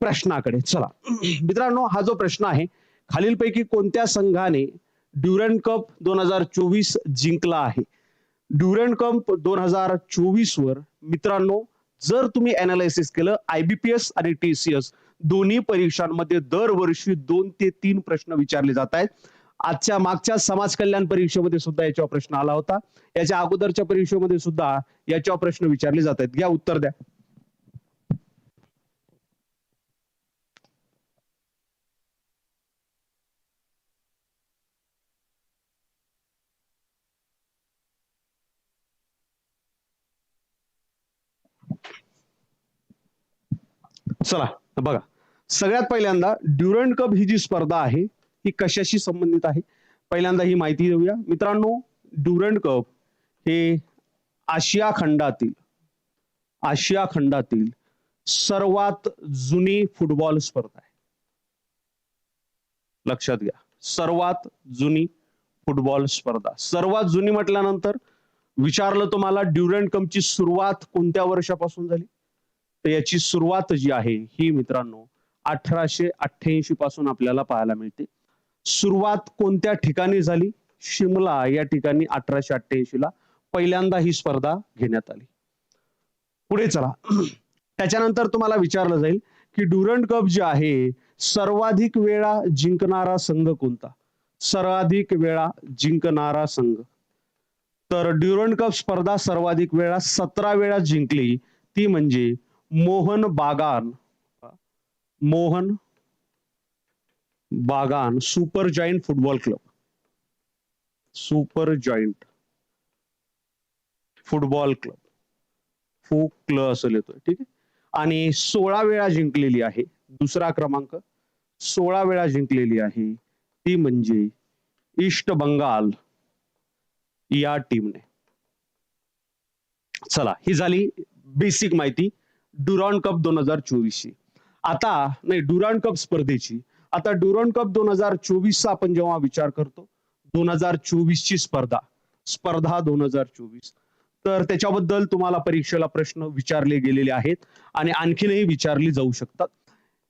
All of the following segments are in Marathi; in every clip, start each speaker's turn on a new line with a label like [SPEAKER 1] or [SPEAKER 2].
[SPEAKER 1] प्रश्नाकडे चला. मित्रांनो, हा जो प्रश्न आहे, खालीलपैकी कोणत्या संघाने ड्युरंड कप 2024 जिंकला आहे? ड्युरंड कप 2024 वर मित्रांनो, जर तुम्ही अनालिसिस केलं, IBPS आणि TCS दोन्ही परीक्षांमध्ये दरवर्षी 2 ते 3 प्रश्न विचारले जात आहेत. आजच्या मागच्या समाज कल्याण परीक्षेमध्ये सुद्धा याच्यावर प्रश्न आला होता. याच्या अगोदरच्या परीक्षेमध्ये सुद्धा याच्यावर प्रश्न विचारले जात आहेत. घ्या उत्तर द्या. चला बघा, सगळ्यात पहिल्यांदा ड्युरंड कप ही जी स्पर्धा आहे ही कशाशी संबंधित आहे, पहिल्यांदा ही माहिती देऊया मित्रांनो. ड्युरंड कप हे आशिया खंडातील सर्वात जुनी फुटबॉल स्पर्धा आहे. लक्षात घ्या, सर्वात जुनी फुटबॉल स्पर्धा. सर्वात जुनी म्हटल्यानंतर विचारलं तुम्हाला ड्युरंड कपची सुरुवात कोणत्या वर्षापासून झाली, तर याची सुरुवात जी आहे ही मित्रांनो 1888 पासून आपल्याला पाहायला मिळते. सुरुवात कोणत्या ठिकाणी झाली? शिमला या ठिकाणी 1888 ला पहिल्यांदा ही स्पर्धा घेण्यात आली. पुढे चला. त्याच्यानंतर तुम्हाला विचारलं जाईल की ड्युरंड कप जे आहे सर्वाधिक वेळा जिंकणारा संघ कोणता? सर्वाधिक वेळा जिंकणारा संघ, तर ड्युरंड कप स्पर्धा सर्वाधिक वेळा 17 वेळा जिंकली, ती म्हणजे Mohan Bagan super giant football club. Super giant football club, फुक्ल असं लिहितोय, ठीक आहे. आणि 16 वेळा जिंकलेली आहे. दुसरा क्रमांक 16 वेळा जिंकलेली आहे, ती म्हणजे ईस्ट बंगाल या टीमने. चला, ही झाली बेसिक माहिती ड्युरंड कप 2024 ची. आता नाही, ड्युरंड कप स्पर्धेची. आता ड्युरंड कप 2024 चा आपण जेव्हा विचार करतो, 2024 ची स्पर्धा 2024, तर त्याच्याबद्दल तुम्हाला परीक्षेला प्रश्न विचारले गेलेले आहेत आणि आणखीनही विचारली जाऊ शकतात.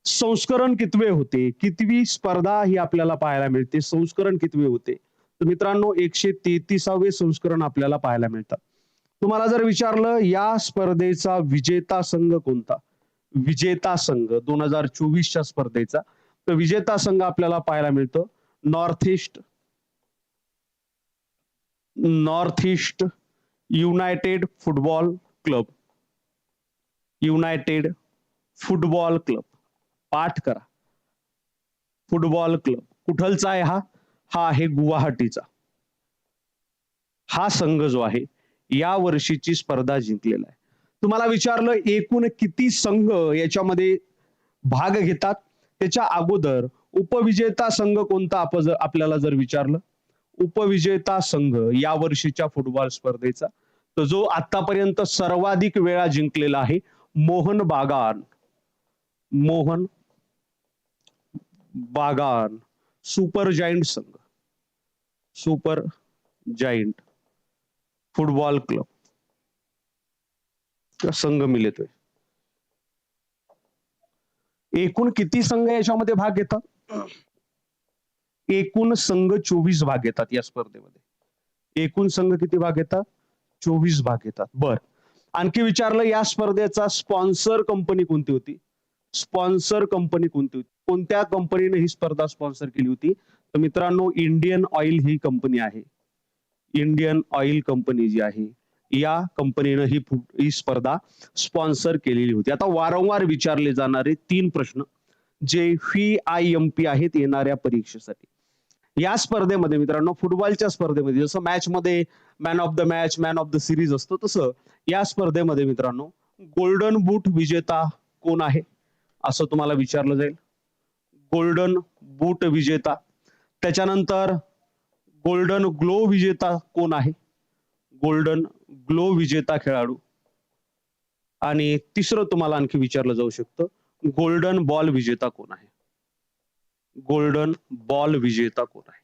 [SPEAKER 1] संस्करण कितवे होते, कितवी स्पर्धा ही आपल्याला पाहायला मिळते, संस्करण कितवे होते, तर मित्रांनो 133वे संस्करण आपल्याला पाहायला मिळतात. तुम्हाला जर विचारलं या स्पर्धेचा विजेता संघ कोणता, विजेता संघ 2024च्या स्पर्धेचा, तर विजेता संघ आपल्याला पाहायला मिळतो north east United football club. United football club, पाठ करा. फुटबॉल क्लब कुठलचा आहे हा आहे गुवाहाटीचा. हा संघ जो आहे या वर्षीची स्पर्धा जिंकलेला आहे. तुम्हाला विचारलं एकूण किती संघ याच्यामध्ये भाग घेतात, त्याच्या अगोदर उपविजेता संघ कोणता आपल्याला जर विचारलं, उपविजेता संघ या वर्षीच्या फुटबॉल स्पर्धेचा, तर जो आतापर्यंत सर्वाधिक वेळा जिंकलेला आहे मोहन बागान सुपर जायंट संघ, सुपर जायंट फुटबॉल क्लब संघ मिळतोय. एकूण किती संघ याच्यामध्ये भाग घेतात? एकूण संघ 24 भाग घेतात या स्पर्धेमध्ये. एकूण संघ किती भाग घेतात? 24 भाग घेतात. बर, आणखी विचारलं या स्पर्धेचा स्पॉन्सर कंपनी कोणती होती? स्पॉन्सर कंपनी कोणती होती? कोणत्या कंपनीने ही स्पर्धा स्पॉन्सर केली होती? तर मित्रांनो इंडियन ऑइल ही कंपनी आहे. इंडियन ऑइल कंपनी जी आहे या कंपनीने ही स्पर्धा स्पॉन्सर केलेली होती. आता वारंवार विचारले जाणारे 3 प्रश्न जे FIMP आहेत येणाऱ्या परीक्षेसाठी. या स्पर्धेमध्ये मित्रांनो, फुटबॉलच्या स्पर्धेमध्ये जसं मॅच मध्ये man of the match, man of the series असतो, तसं या स्पर्धेमध्ये मित्रांनो गोल्डन बूट विजेता कोण आहे असं तुम्हाला विचारलं जाईल. गोल्डन बूट विजेता. त्याच्यानंतर गोल्डन ग्लो विजेता कोण आहे? गोल्डन ग्लो विजेता खेळाडू. आणि तिसरं तुम्हाला आणखी विचारलं जाऊ शकतं, गोल्डन बॉल विजेता कोण आहे? गोल्डन बॉल विजेता कोण आहे?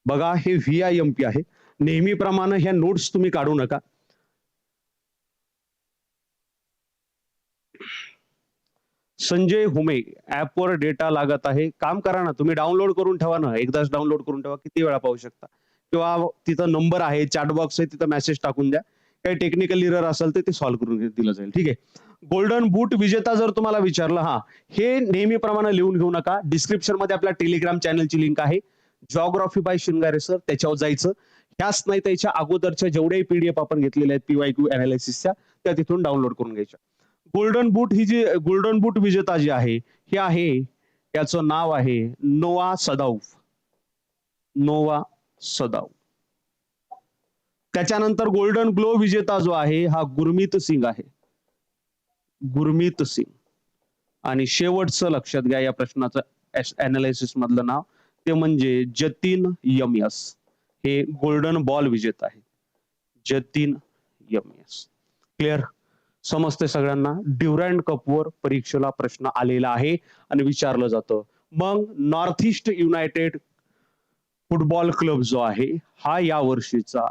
[SPEAKER 1] बघा, हे VIMP आहे. नेहमीप्रमाणे ह्या नोट्स तुम्ही काढू नका. संजय हुमे, ऍपवर डेटा लागत आहे. काम करा ना, तुम्ही डाउनलोड करून ठेवा ना. एकदाच डाउनलोड करून ठेवा. किती वेळा पाहू शकता? किंवा तिथं नंबर आहे, चॅट बॉक्स आहे, तिथं मेसेज टाकून द्या. काही टेक्निकल एरर असेल तर ते सॉल्व्ह करून दिलं जाईल. ठीक आहे. गोल्डन बूट विजेता जर तुम्हाला विचारलं, हां, हे नेहमीप्रमाणे लिहून घेऊ नका. डिस्क्रिप्शनमध्ये आपल्या टेलिग्राम चॅनलची लिंक आहे. जिओग्राफी बाय शिंगारे सर, त्याच्यावर जायचं. ह्याच नाही त्याच्या अगोदरच्या जेवढ्याही पीडीएफ आपण घेतलेल्या आहेत पीवायक्यू अनालिसिसच्या, त्या तिथून डाउनलोड करून घ्यायच्या. गोल्डन बूट ही जी गोल्डन बूट विजेता जी आहे, हे आहे, याचं नाव आहे नोआ सदाऊफ. नोआ सदाऊफ. त्याच्यानंतर गोल्डन ग्लो विजेता जो आहे हा गुरमीत सिंग आहे. गुरमीत सिंग. आणि शेवटचं लक्षात घ्या या प्रश्नाचं अनालिसिस मधलं नाव, ते म्हणजे जतीन यमयस. हे गोल्डन बॉल विजेता आहे. जतीन यमयस. क्लिअर? समजते सगळ्यांना? ड्युरँड कपवर परीक्षेला प्रश्न आलेला आहे आणि विचारलं जातं. मग north east United football club जो आहे हा या वर्षीचा,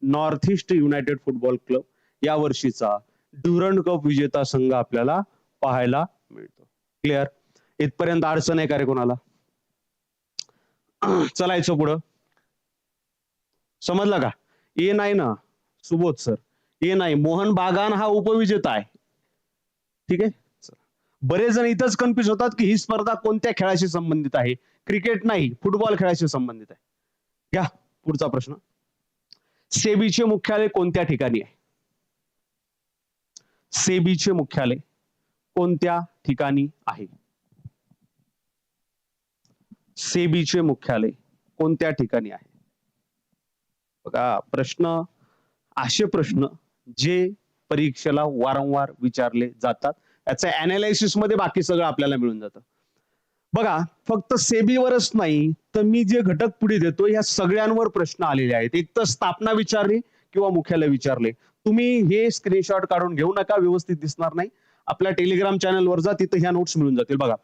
[SPEAKER 1] north east United football club या वर्षीचा ड्युरंड कप विजेता संघ आपल्याला पाहायला मिळतो. क्लिअर? इथपर्यंत अडचण आहे का रे कोणाला? चलायचं पुढं. समजलं का? ए नाही ना सुबोध सर, ए नाही. मोहन बागान हा उपविजेता आहे. ठीक आहे. बरेच जण इथंच कन्फ्युज होतात की ही स्पर्धा कोणत्या खेळाशी संबंधित आहे. क्रिकेट नाही, फुटबॉल खेळाशी संबंधित आहे. घ्या पुढचा प्रश्न. सेबीचे मुख्यालय कोणत्या ठिकाणी आहे? सेबीचे मुख्यालय कोणत्या ठिकाणी आहे? सेबीचे मुख्यालय कोणत्या ठिकाणी आहे? बघा प्रश्न, असे प्रश्न जे परीक्षेला वारंवार विचारले जातात, याचं अनालिसिस मध्ये बाकी सगळं आपल्याला मिळून जातं. बघा फक्त सेबीवरच नाही तर मी जे घटक पुढे देतो या सगळ्यांवर प्रश्न आलेले आहेत. एक तर स्थापना विचारली किंवा मुख्यालय विचारले. तुम्ही हे स्क्रीनशॉट काढून घेऊ नका, व्यवस्थित दिसणार नाही. आपल्या टेलिग्राम चॅनलवर जा, तिथे ह्या नोट्स मिळून जातील. बघा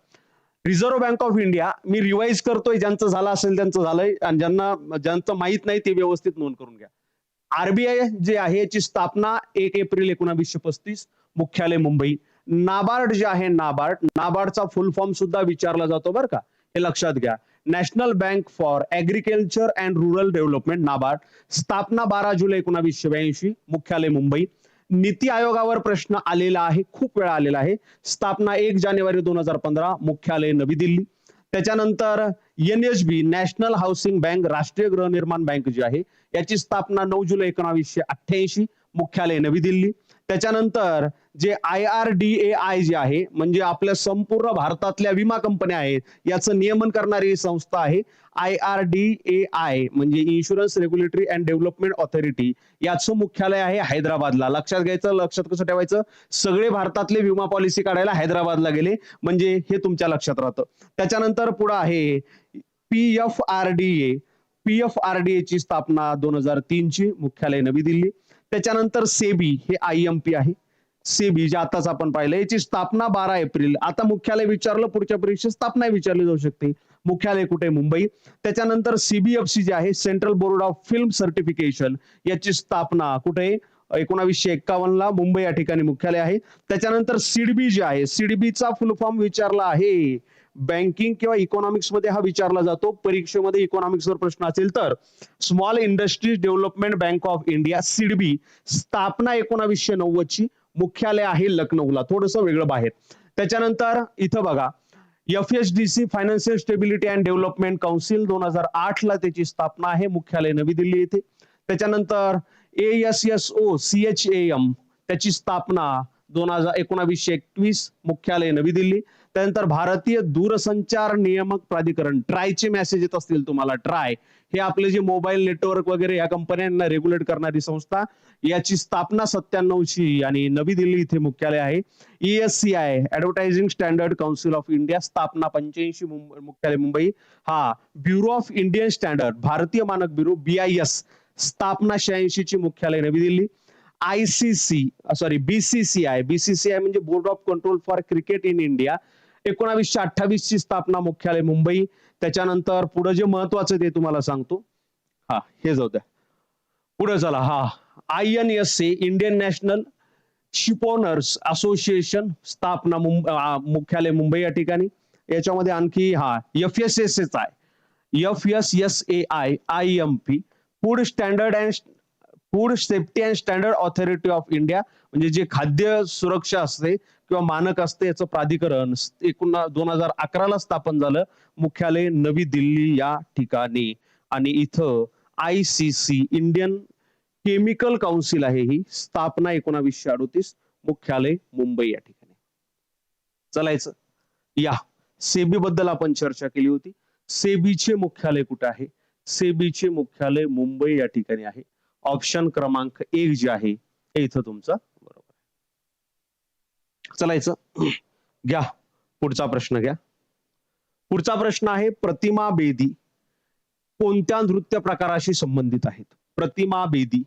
[SPEAKER 1] reserve bank of India, me revise करतोय, ज्यांचं झालं असेल त्यांचं झालंय आणि ज्यांचं माहित नाही ते व्यवस्थित नोंद करून घ्या. आरबीआय जे आहे याची स्थापना 1 एप्रिल 1935, मुख्यालय मुंबई. नाबार्ड जे आहे, नाबार्डचा फुल फॉर्म सुद्धा विचारला जातो बरं का, हे लक्षात घ्या. National bank for agriculture and rural development, NABARD. स्थापना 12 जुलै 1982, मुख्यालय मुंबई. नीती आयोगावर प्रश्न आलेला आहे, खूप वेळा आलेला आहे. स्थापना 1 जानेवारी 2015, मुख्यालय नवी दिल्ली. त्याच्यानंतर एनएचबी, नॅशनल हाऊसिंग बँक, राष्ट्रीय गृहनिर्माण बँक जी आहे याची स्थापना 9 जुलै 1988, मुख्यालय नवी दिल्ली. त्याच्यानंतर जे IRDAI जे आहे म्हणजे आपल्या संपूर्ण भारतातल्या विमा कंपन्या आहेत याचं नियमन करणारी संस्था आहे IRDAI, म्हणजे insurance regulatory and development authority. याचं मुख्यालय आहे हैदराबादला. लक्षात घ्यायचं, लक्षात कसं ठेवायचं, सगळे भारतातले विमा पॉलिसी काढायला हैदराबादला गेले म्हणजे हे तुमच्या लक्षात राहतं. त्याच्यानंतर पुढे आहे PFRDA ची स्थापना 2003 ची, मुख्यालय नवी दिल्ली. त्याच्यानंतर सेबी, हे IMP आहे. सेबी जे आताच आपण पाहिलं, याची स्थापना 12 एप्रिल. आता मुख्यालय विचारलं, पुढच्या परीक्षेत स्थापना विचारली जाऊ शकते. मुख्यालय कुठे? मुंबई. त्याच्यानंतर CBFC जे आहे, central board of film certification, याची स्थापना कुठे? 1951 ला, मुंबई या ठिकाणी मुख्यालय आहे. त्याच्यानंतर सिडबी जे आहे, सिडबीचा फुल फॉर्म विचारला आहे. बँकिंग किंवा इकॉनॉमिक्स मध्ये हा विचारला जातो. परीक्षेमध्ये इकॉनॉमिक्सवर प्रश्न असेल तर small industries development bank of India, SIDBI. स्थापना 1990 ची, मुख्यालय आहे लखनौला, थोडस वेगळं बाहेर. त्याच्यानंतर इथं बघा FSDC, financial stability and development council, 2008 ला त्याची स्थापना आहे, मुख्यालय नवी दिल्ली येथे. त्याच्यानंतर ASSO CHAM, त्याची स्थापना 1921, मुख्यालय नवी दिल्ली. त्यानंतर भारतीय दूरसंचार नियामक प्राधिकरण, ट्रायचे मेसेज येत असतील तुम्हाला, ट्राय हे आपले जे मोबाईल नेटवर्क वगैरे या कंपन्यांना रेग्युलेट करणारी संस्था, याची स्थापना 97 ची आणि नवी दिल्ली इथे मुख्यालय आहे. ESCI, advertising standard council of India, स्थापना 85, मुख्यालय मुंबई. हा ब्युरो ऑफ इंडियन स्टँडर्ड, भारतीय मानक ब्युरो, BIS, स्थापना 86 ची, मुख्यालय नवी दिल्ली. BCCI म्हणजे board of control for cricket in India, 1928 ची स्थापना, मुख्यालय मुंबई. त्याच्यानंतर पुढे जे महत्वाचं ते तुम्हाला सांगतो, हा हे जाऊ द्या, पुढे चला. हा INSA, Indian national shipowners association स्थापना मुख्यालय मुंबई या ठिकाणी. याच्यामध्ये आणखी FSSAI, FSSAI food safety and standard authority of India, म्हणजे जे खाद्य सुरक्षा असते किंवा मानक असते याचं प्राधिकरण 2011ला स्थापन झालं. मुख्यालय नवी दिल्ली या ठिकाणी. आणि इथं ICC इंडियन केमिकल काउन्सिल आहे, ही स्थापना 1938, मुख्यालय मुंबई या ठिकाणी. चलायचं या सेबी बद्दल आपण चर्चा केली होती. सेबीचे मुख्यालय कुठे आहे? सेबीचे मुख्यालय मुंबई या ठिकाणी आहे. ऑप्शन क्रमांक 1 जे आहे हे इथं तुमचं बरोबर आहे. चलायचं घ्या पुढचा प्रश्न घ्या. पुढचा प्रश्न आहे प्रतिमा बेदी कोणत्या नृत्य प्रकाराशी संबंधित आहेत? प्रतिमा बेदी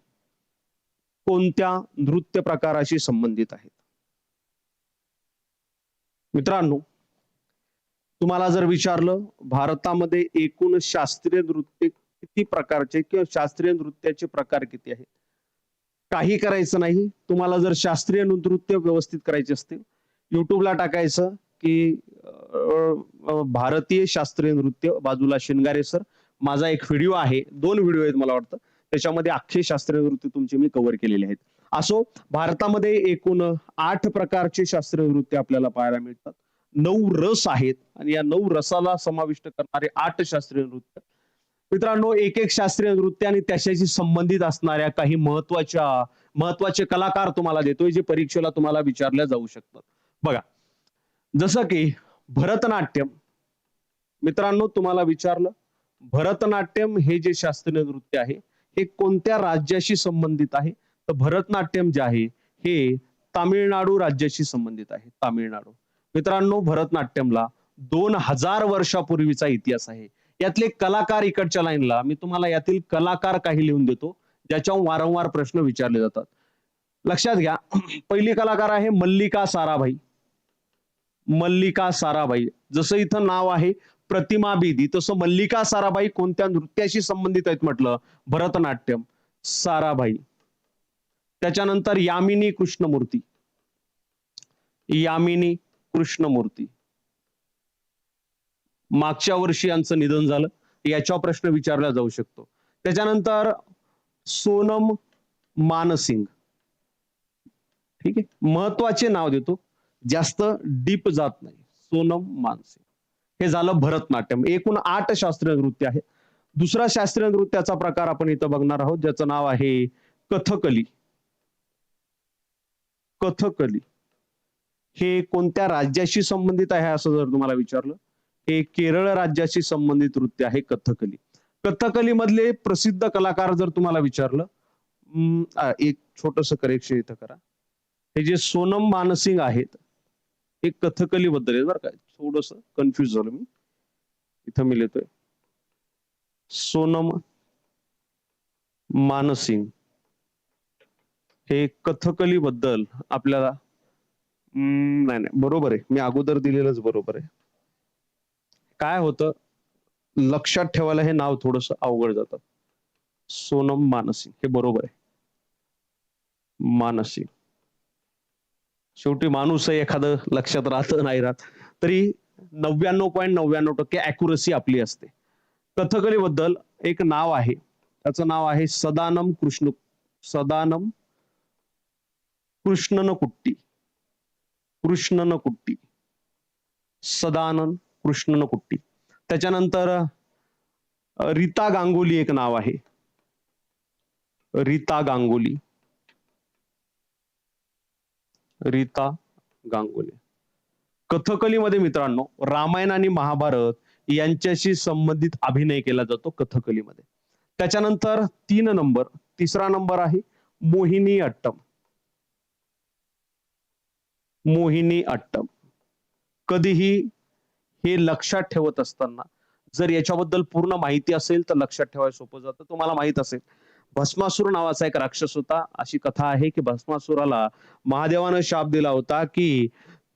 [SPEAKER 1] कोणत्या नृत्य प्रकाराशी संबंधित आहेत? मित्रांनो, तुम्हाला जर विचारलं भारतामध्ये एकूण शास्त्रीय नृत्य किती प्रकारचे किंवा शास्त्रीय नृत्याचे प्रकार किती आहेत? काही करायचं नाही. तुम्हाला जर शास्त्रीय नृत्य व्यवस्थित करायचे असतील, युट्यूबला टाकायचं की भारतीय शास्त्रीय नृत्य, बाजूला शिंगारे सर, माझा एक व्हिडिओ आहे, 2 व्हिडिओ आहेत मला वाटतं, त्याच्यामध्ये अख्खे शास्त्रीय नृत्य तुमचे मी कव्हर केलेले आहेत. असो, भारतामध्ये एकूण 8 प्रकारचे शास्त्रीय नृत्य आपल्याला पाहायला मिळतात. 9 रस आहेत आणि या 9 रसाला समाविष्ट करणारे 8 शास्त्रीय नृत्य. मित्रांनो, एक शास्त्रीय नृत्य आणि त्याच्याशी संबंधित असणाऱ्या काही महत्वाचे कलाकार तुम्हाला देतोय, जे परीक्षेला तुम्हाला विचारल्या जाऊ शकतात. बघा, जसं की भरतनाट्यम. मित्रांनो, तुम्हाला विचारलं भरतनाट्यम हे जे शास्त्रीय नृत्य आहे हे कोणत्या राज्याशी संबंधित आहे? तर भरतनाट्यम जे आहे हे तामिळनाडू राज्याशी संबंधित आहे. तामिळनाडू. मित्रांनो, भरतनाट्यमला 2000 वर्षापूर्वीचा इतिहास आहे. यातले कलाकार इकडच्या लाईनला मी तुम्हाला यातील कलाकार काही लिहून देतो, ज्याच्यावर वारंवार प्रश्न विचारले जातात. लक्षात घ्या. पहिली कलाकार आहे मल्लिका साराभाई. मल्लिका साराभाई. जसं इथं नाव आहे प्रतिमा बेदी, तसं मल्लिका साराभाई कोणत्या नृत्याशी संबंधित आहेत म्हटलं? भरतनाट्यम. साराभाई. त्याच्यानंतर यामिनी कृष्णमूर्ती. यामिनी कृष्णमूर्ती. मागच्या वर्षी यांचं निधन झालं, याच्यावर प्रश्न विचारला जाऊ शकतो. त्याच्यानंतर सोनम मानसिंग. ठीक आहे, महत्वाचे नाव देतो, जास्त डीप जात नाही. सोनम मानसिंग. हे झालं भरतनाट्यम. एकूण 8 शास्त्रीय नृत्य आहे. दुसरा शास्त्रीय नृत्याचा प्रकार आपण इथं बघणार आहोत, ज्याचं नाव आहे कथकली. कथकली हे कोणत्या राज्याशी संबंधित आहे असं जर तुम्हाला विचारलं, हे केरळ राज्याशी संबंधित नृत्य आहे कथकली. कथकली मधले प्रसिद्ध कलाकार जर तुम्हाला विचारलं, एक छोटस करेक्शन इथं करा. हे जे सोनम मानसिंग आहेत हे कथकली बद्दल आहे बरं का, थोडस कन्फ्युज झालो मी. इथं मी लिहितोय सोनम मानसिंग हे कथकली बद्दल आपल्याला नाही बरोबर आहे, मी अगोदर दिलेलंच बरोबर आहे. काय होतं, लक्षात ठेवायला हे नाव थोडस अवघड जातं. सोनम मानसिंग हे बरोबर आहे. मानसिंग शेवटी माणूस आहे, एखादं लक्षात राहत नाही राहत तरी 99.99% अॅक्युरसी आपली असते. कथकली बद्दल एक नाव आहे, त्याचं नाव आहे सदानम कृष्णनकुट्टी. सदानंद कृष्णनकुट्टी. त्याच्यानंतर रीता गांगुली एक नाव आहे. रीता गांगुली. कथकलीमध्ये मित्रांनो रामायण आणि महाभारत यांच्याशी संबंधित अभिनय केला जातो कथकलीमध्ये. त्याच्यानंतर तिसरा नंबर आहे मोहिनी अट्टम. मोहिनी अट्टम. कधीही हे लक्षात ठेवत असताना जर याच्याबद्दल पूर्ण माहिती असेल तर लक्षात ठेवायला सोपं जातं. तुम्हाला माहित असेल भस्मासुर नावाचा एक राक्षस होता. अशी कथा आहे की भस्मासुराला महादेवानं शाप दिला होता की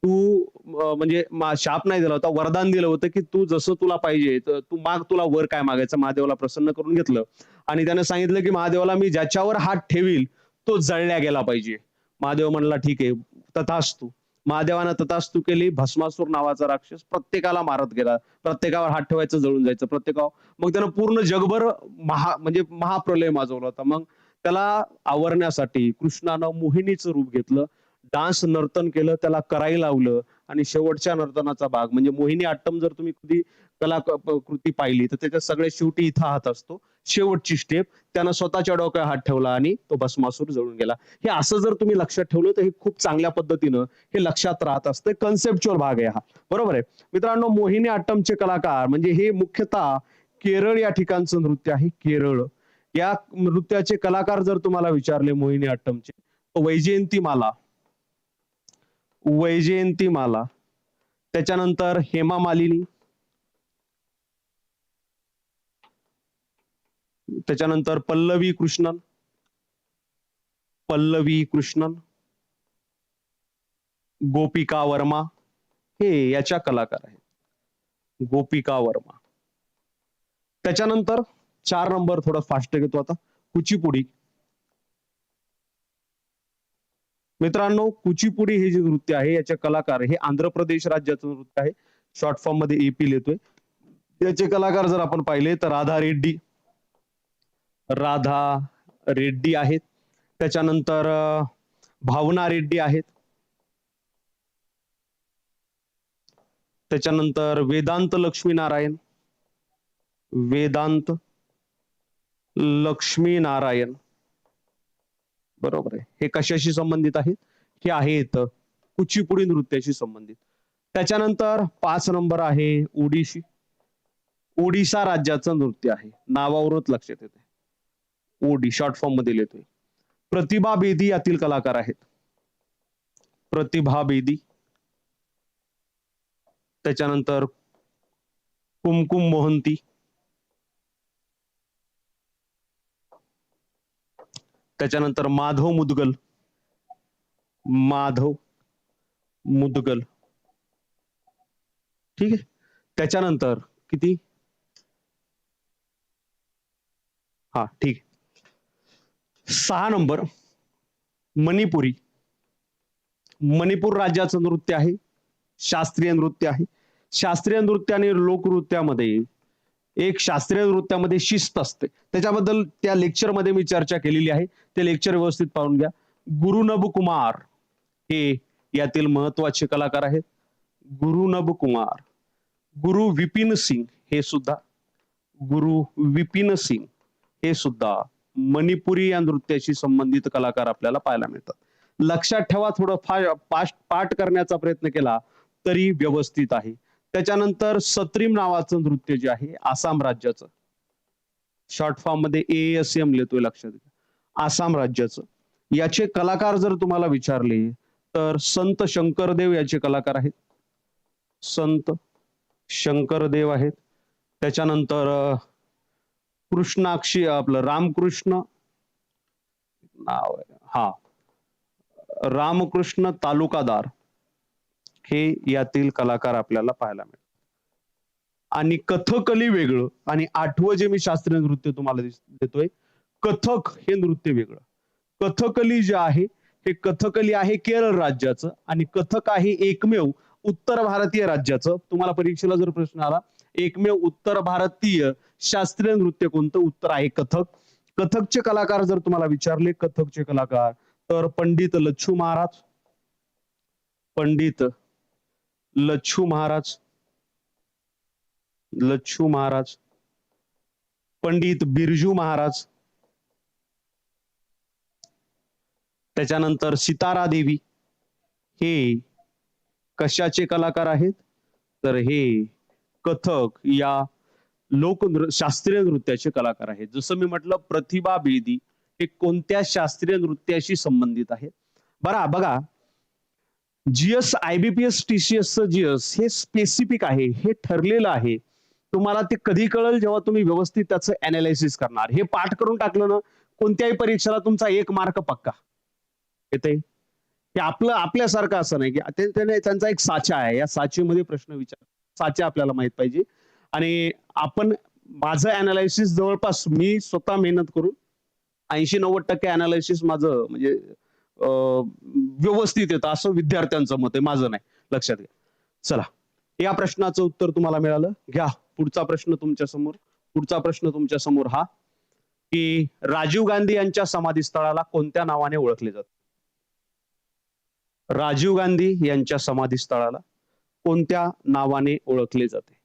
[SPEAKER 1] तू म्हणजे शाप नाही दिला होता, वरदान दिलं होतं की तू जसं तुला पाहिजे तू माग, तुला वर काय मागायचं. महादेवाला प्रसन्न करून घेतलं आणि त्याने सांगितलं की महादेवाला मी ज्याच्यावर हात ठेवील तो जळल्या गेला पाहिजे. महादेव म्हणला ठीक आहे, तथास्तु. महादेवानं तथास्तु केली. भस्मासूर नावाचा राक्षस प्रत्येकाला मारत गेला. प्रत्येकावर हात ठेवायचं, जळून जायचं प्रत्येकावर. मग त्यानं पूर्ण जगभर म्हणजे महाप्रलय माजवला होता. मग त्याला आवरण्यासाठी कृष्णानं मोहिनीचं रूप घेतलं, डान्स नर्तन केलं, त्याला करायला लावलं आणि शेवटच्या नर्तनाचा भाग म्हणजे मोहिनी अट्टम जर तुम्ही कधी कृती पाहिली तर त्याच्या सगळ्यात शेवटी इथं हात असतो. शेवटची स्टेप त्यानं स्वतःच्या डोक्यावर हात ठेवला आणि तो भस्मासूर जळून गेला. हे असं जर तुम्ही लक्षात ठेवलं तर हे खूप चांगल्या पद्धतीनं हे लक्षात राहत असतं. कन्सेप्च्युअल भाग आहे हा, बरोबर आहे मित्रांनो. मोहिनी अट्टमचे कलाकार म्हणजे हे मुख्यतः केरळ या ठिकाणचं नृत्य आहे. केरळ या नृत्याचे कलाकार जर तुम्हाला विचारले मोहिनी अट्टमचे, तर वैजयंतीमाला, वैजयंतीमाला, त्याच्यानंतर हेमा मालिनी, त्याच्यानंतर पल्लवी कृष्णन, पल्लवी कृष्णन, गोपिका वर्मा, हे याच्या कलाकार आहेत. गोपिका वर्मा. त्याच्यानंतर 4 नंबर थोडं फास्ट घेतो आता, कुचिपुडी. मित्रांनो कुचिपुडी हे जे नृत्य आहे याचे कलाकार हे आंध्र प्रदेश राज्याचं नृत्य आहे. शॉर्ट फॉर्म मध्ये एपी लिहितोय. याचे कलाकार जर आपण पाहिले तर राधा रेड्डी, राधा रेड्डी आहेत. त्याच्यानंतर भावना रेड्डी आहेत. त्याच्यानंतर वेदांत लक्ष्मीनारायण, वेदांत लक्ष्मीनारायण, बरोबर आहे. हे कशाशी संबंधित आहेत? हे आहेत कुचिपुडी नृत्याशी संबंधित. त्याच्यानंतर 5 नंबर आहे ओडिशी, ओडिसा राज्याचं नृत्य आहे. नावावरच लक्षात येते ओडी, शॉर्ट फॉर्म मध्ये लिहितोय. प्रतिभा बेदी यातील कलाकार आहेत. प्रतिभा बेदी. त्याच्यानंतर कुमकुम मोहंती, त्याच्यानंतर माधव मुदगल, माधव मुदगल, ठीक आहे. त्याच्यानंतर किती, हा ठीक, 6 नंबर मणिपुरी, मणिपूर राज्याचं नृत्य आहे. शास्त्रीय नृत्य आहे. शास्त्रीय नृत्य आणि लोकनृत्यामध्ये एक शास्त्रीय नृत्यामध्ये शिस्त असते, त्याच्याबद्दल त्या लेक्चर मध्ये मी चर्चा केलेली आहे. ते लेक्चर व्यवस्थित पाहून घ्या. गुरुनब कुमार हे यातील महत्वाचे कलाकार आहेत. गुरुनब कुमार. गुरु विपिन सिंग हे सुद्धा, गुरु विपिन सिंग हे सुद्धा मणिपुरी या नृत्याशी संबंधित कलाकार आपल्याला पाहायला मिळतात. लक्षात ठेवा, थोडं पाठ करण्याचा प्रयत्न केला तरी व्यवस्थित आहे. त्याच्यानंतर सत्रीम नावाचं नृत्य जे आहे आसाम राज्याचं, शॉर्ट फॉर्म मध्ये ASM लिहितोय, लक्षात घ्या, आसाम राज्याचं. याचे कलाकार जर तुम्हाला विचारले तर संत शंकरदेव याचे कलाकार आहेत. संत शंकरदेव आहेत. त्याच्यानंतर कृष्णाक्षी आपलं रामकृष्ण नाव आहे, हा रामकृष्ण तालुकादार हे यातील कलाकार आपल्याला पाहायला मिळतात. आणि कथकली वेगळं आणि 8वं जे मी शास्त्रीय नृत्य तुम्हाला देतोय, कथक हे नृत्य वेगळं. कथकली जे आहे हे कथकली आहे केरळ राज्याचं आणि कथक आहे एकमेव उत्तर भारतीय राज्याचं. तुम्हाला परीक्षेला जर प्रश्न आला एकमेव उत्तर भारतीय शास्त्रीय नृत्य कोणतं, उत्तर आहे कथक. कथकचे कलाकार जर तुम्हाला विचारले, कथकचे कलाकार तर पंडित लच्छू महाराज, पंडित लच्छू महाराज, लच्छू महाराज, पंडित बिरजू महाराज, त्याच्यानंतर सितारा देवी. हे कशाचे कलाकार आहेत तर हे कथक या शास्त्रीय नृत्याचे कलाकार आहेत. जसं मी म्हटलं प्रतिभा बेदी हे कोणत्या शास्त्रीय नृत्याशी संबंधित आहे. बघा GS IBPS TCS चं GS हे स्पेसिफिक आहे, हे ठरलेलं आहे. तुम्हाला ते कधी कळेल जेव्हा तुम्ही व्यवस्थित त्याचं अनालिसिस करणार. हे पाठ करून टाकलं ना कोणत्याही परीक्षेला तुमचा 1 मार्क पक्का येते. हे आपल्यासारखं असं नाही की त्यांचा एक साचा आहे, या साचेमध्ये प्रश्न विचार, साचे आपल्याला माहित पाहिजे. आणि आपण माझं अनालिसिस जवळपास मी स्वतः मेहनत करून 80-90% अनालिसिस माझं म्हणजे व्यवस्थित येतं असं विद्यार्थ्यांचं मत आहे, माझं नाही. लक्षात घ्या. चला, या प्रश्नाचं उत्तर तुम्हाला मिळालं. घ्या पुढचा प्रश्न तुमच्या समोर. पुढचा प्रश्न तुमच्या समोर हा, की राजीव गांधी यांच्या समाधीस्थळाला कोणत्या नावाने ओळखले जाते? राजीव गांधी यांच्या समाधीस्थळाला कोणत्या नावाने ओळखले जाते?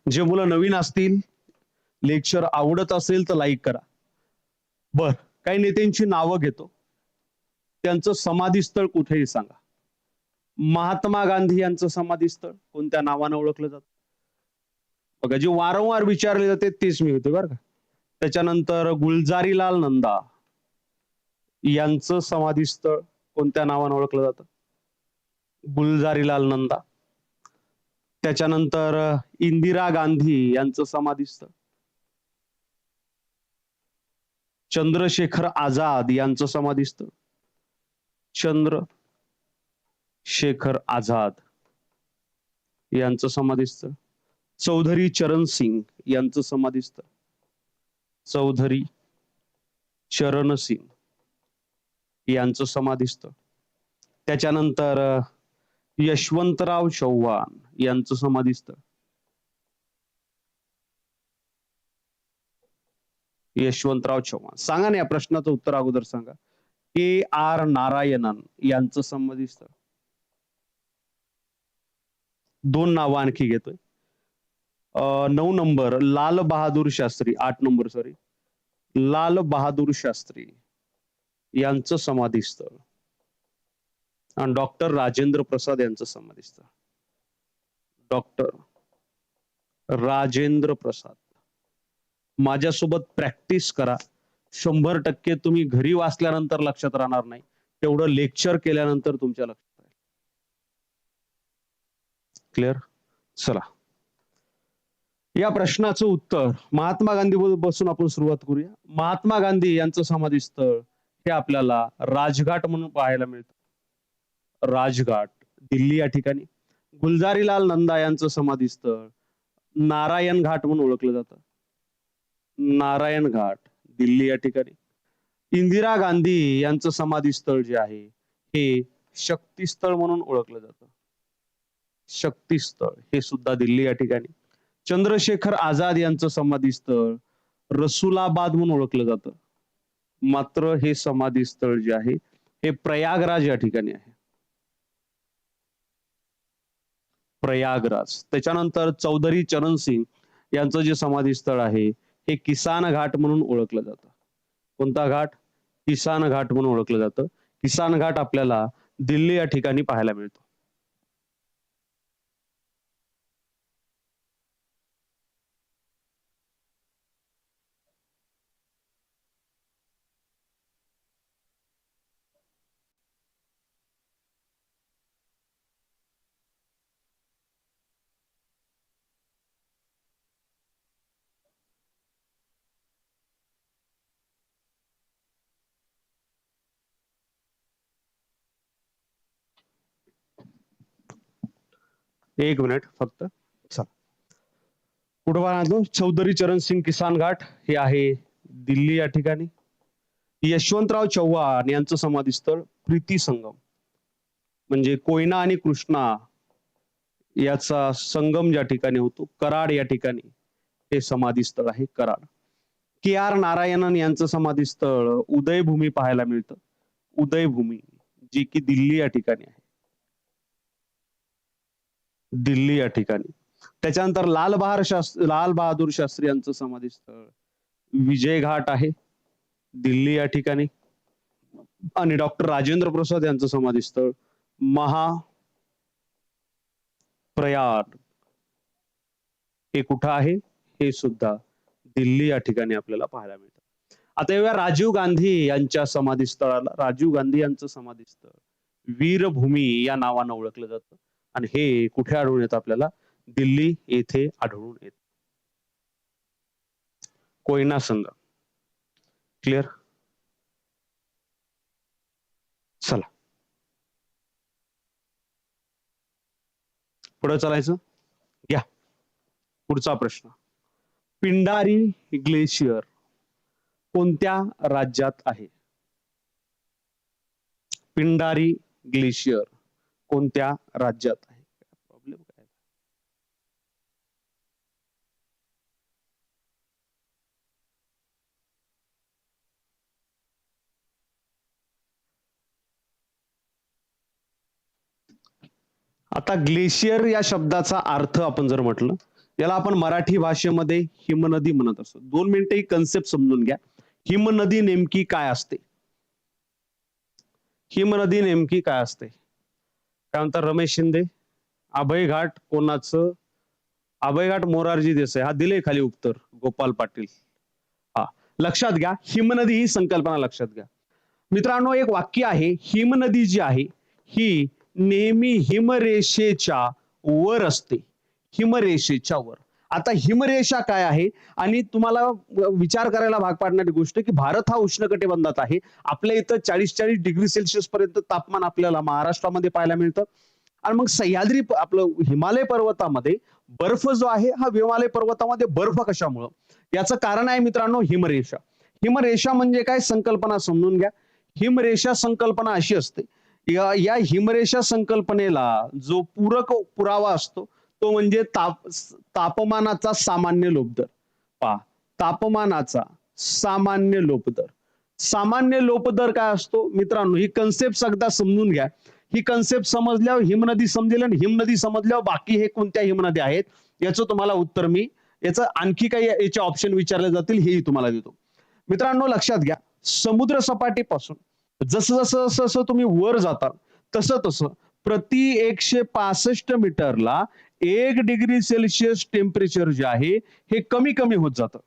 [SPEAKER 1] जे मुलं नवीन असतील, लेक्चर आवडत असेल तर लाईक करा. बर, काही नेत्यांची नावं घेतो, त्यांचं समाधीस्थळ कुठेही सांगा. महात्मा गांधी यांचं समाधीस्थळ कोणत्या नावानं ओळखलं जातं? बघा, जे वारंवार विचारले जाते तेच मी होते बरं का. त्याच्यानंतर गुलजारीलाल नंदा यांचं समाधीस्थळ कोणत्या नावानं ओळखलं जातं? गुलजारीलाल नंदा. त्याच्यानंतर इंदिरा गांधी यांचं समाधीस्थळ, चंद्रशेखर आझाद यांचं समाधीस्थळ, चंद्रशेखर आझाद यांचं समाधीस्थळ, चौधरी चरण सिंग यांचं समाधीस्थळ, चौधरी चरण सिंग यांचं समाधीस्थळ. त्याच्यानंतर यशवंतराव चव्हाण यांचं समाधीस्थळ, यशवंतराव चव्हाण. सांगा ना, या प्रश्नाचं उत्तर अगोदर सांगा. के आर नारायणन यांचं समाधीस्थळ. दोन नावं आणखी घेतोय. 9 number Lal Bahadur Shastri, 8 number sorry, Lal Bahadur Shastri यांचं समाधीस्थळ आणि डॉक्टर राजेंद्र प्रसाद यांचं समाधीस्थळ. डॉक्टर राजेंद्र प्रसाद. माझ्यासोबत प्रॅक्टिस करा. 100% तुम्ही घरी वाचल्यानंतर लक्षात राहणार नाही, तेवढं लेक्चर केल्यानंतर तुमच्या लक्षात राहील. क्लिअर? चला, या प्रश्नाचं उत्तर महात्मा गांधी पासून आपण सुरुवात करूया. महात्मा गांधी यांचं समाधीस्थळ हे आपल्याला राजघाट म्हणून पाहायला मिळतं. राजघाट, दिल्ली या ठिकाणी. गुलजारीलाल नंदा यांचं समाधीस्थळ नारायण घाट म्हणून ओळखलं जातं. नारायण घाट, दिल्ली या ठिकाणी. इंदिरा गांधी यांचं समाधीस्थळ जे आहे हे शक्तीस्थळ म्हणून ओळखलं जातं. शक्तीस्थळ हे सुद्धा दिल्ली या ठिकाणी. चंद्रशेखर आझाद यांचं समाधीस्थळ रसुलाबाद म्हणून ओळखलं जातं. मात्र हे समाधीस्थळ जे आहे हे प्रयागराज या ठिकाणी आहे. प्रयागराज. त्याच्यानंतर चौधरी चरण सिंग यांचं जे समाधीस्थळ आहे हे किसान घाट म्हणून ओळखलं जातं. कोणता घाट? किसान घाट म्हणून ओळखलं जातं. किसान घाट आपल्याला दिल्ली या ठिकाणी पाहायला मिळतो. एक मिनिट फक्त. चला, पुढे वाढतो. चौधरी चरण सिंग किसान घाट हे आहे दिल्ली या ठिकाणी. यशवंतराव चव्हाण यांचं समाधीस्थळ प्रीती संगम, म्हणजे कोयना आणि कृष्णा याचा संगम ज्या ठिकाणी होतो, कराड या ठिकाणी हे समाधीस्थळ आहे, कराड. के आर नारायणन यांचं समाधीस्थळ उदयभूमी पाहायला मिळतं. उदयभूमी, जी की दिल्ली या ठिकाणी आहे. दिल्ली या ठिकाणी. त्याच्यानंतर लाल बहादूर शास्त्री यांचं समाधीस्थळ विजय घाट आहे, दिल्ली या ठिकाणी. आणि डॉक्टर राजेंद्र प्रसाद यांचं समाधीस्थळ महाप्रयाग हे कुठं आहे? हे सुद्धा दिल्ली या ठिकाणी आपल्याला पाहायला मिळतं. आता येऊया राजीव गांधी यांच्या समाधीस्थळाला. राजीव गांधी यांचं समाधीस्थळ वीरभूमी या नावानं ओळखलं जातं आणि हे कुठे आढळून येतं आपल्याला? दिल्ली येथे आढळून येत. कोयना संगम. क्लिअर? चला, पुढे चालायचं. पुढचा प्रश्न, पिंडारी ग्लेशियर कोणत्या राज्यात आहे? पिंडारी ग्लेशियर कोणत्या राज्यात आहे? प्रॉब्लेम काय? आता ग्लेशियर या शब्दाचा अर्थ आपण जर म्हटलं, याला आपण मराठी भाषेमध्ये हिमनदी म्हणत असतो. 2 मिनिटं ही कन्सेप्ट समजून घ्या. हिमनदी नेमकी काय असते? हिमनदी नेमकी काय असते? काय म्हणतात रमेश शिंदे? अभयघाट कोणाचं? अभयघाट मोरारजी देसाई. हा दिले खाली उत्तर गोपाल पाटील. हा, लक्षात घ्या, हिमनदी ही संकल्पना लक्षात घ्या. मित्रांनो, एक वाक्य आहे, हिमनदी जी आहे ही नेहमी हिमरेषेच्या वर असते. हिमरेषेच्या वर. आता हिमरेषा काय आहे आणि तुम्हाला विचार करायला भाग पाडणारी गोष्ट की भारत हा उष्णकटिबंधात आहे. आपल्या इथं 40-40 डिग्री सेल्सिअस पर्यंत तापमान आपल्याला महाराष्ट्रामध्ये पाहायला मिळतं. आणि मग सह्याद्री आपलं हिमालय पर्वतामध्ये बर्फ जो आहे हा हिमालय पर्वतामध्ये बर्फ कशामुळं? याचं कारण आहे मित्रांनो हिमरेषा. हिमरेषा म्हणजे काय संकल्पना समजून घ्या. हिमरेषा संकल्पना अशी असते, या हिमरेषा संकल्पनेला जो पूरक पुरावा असतो तो म्हणजे तापमानाचा सामान्य लोप दर. पहा, तापमानाचा सामान्य लोप दर. सामान्य लोप दर काय असतो मित्रांनो? ही कन्सेप्ट एकदा समजून घ्या. ही कन्सेप्ट समजल्यावर हिमनदी समजेल आणि हिमनदी समजल्यावर बाकी हे कोणत्या हिमनद्या आहेत याचं तुम्हाला उत्तर मी, याचं आणखी काही याचे ऑप्शन विचारले जातील हेही तुम्हाला देतो. मित्रांनो लक्षात घ्या, समुद्र सपाटीपासून जसं जसं जसं जसं तुम्ही वर जाता तसं तसं प्रति 165 मीटरला 1 डिग्री सेल्सिअस टेम्परेचर जे आहे हे कमी कमी होत जातं.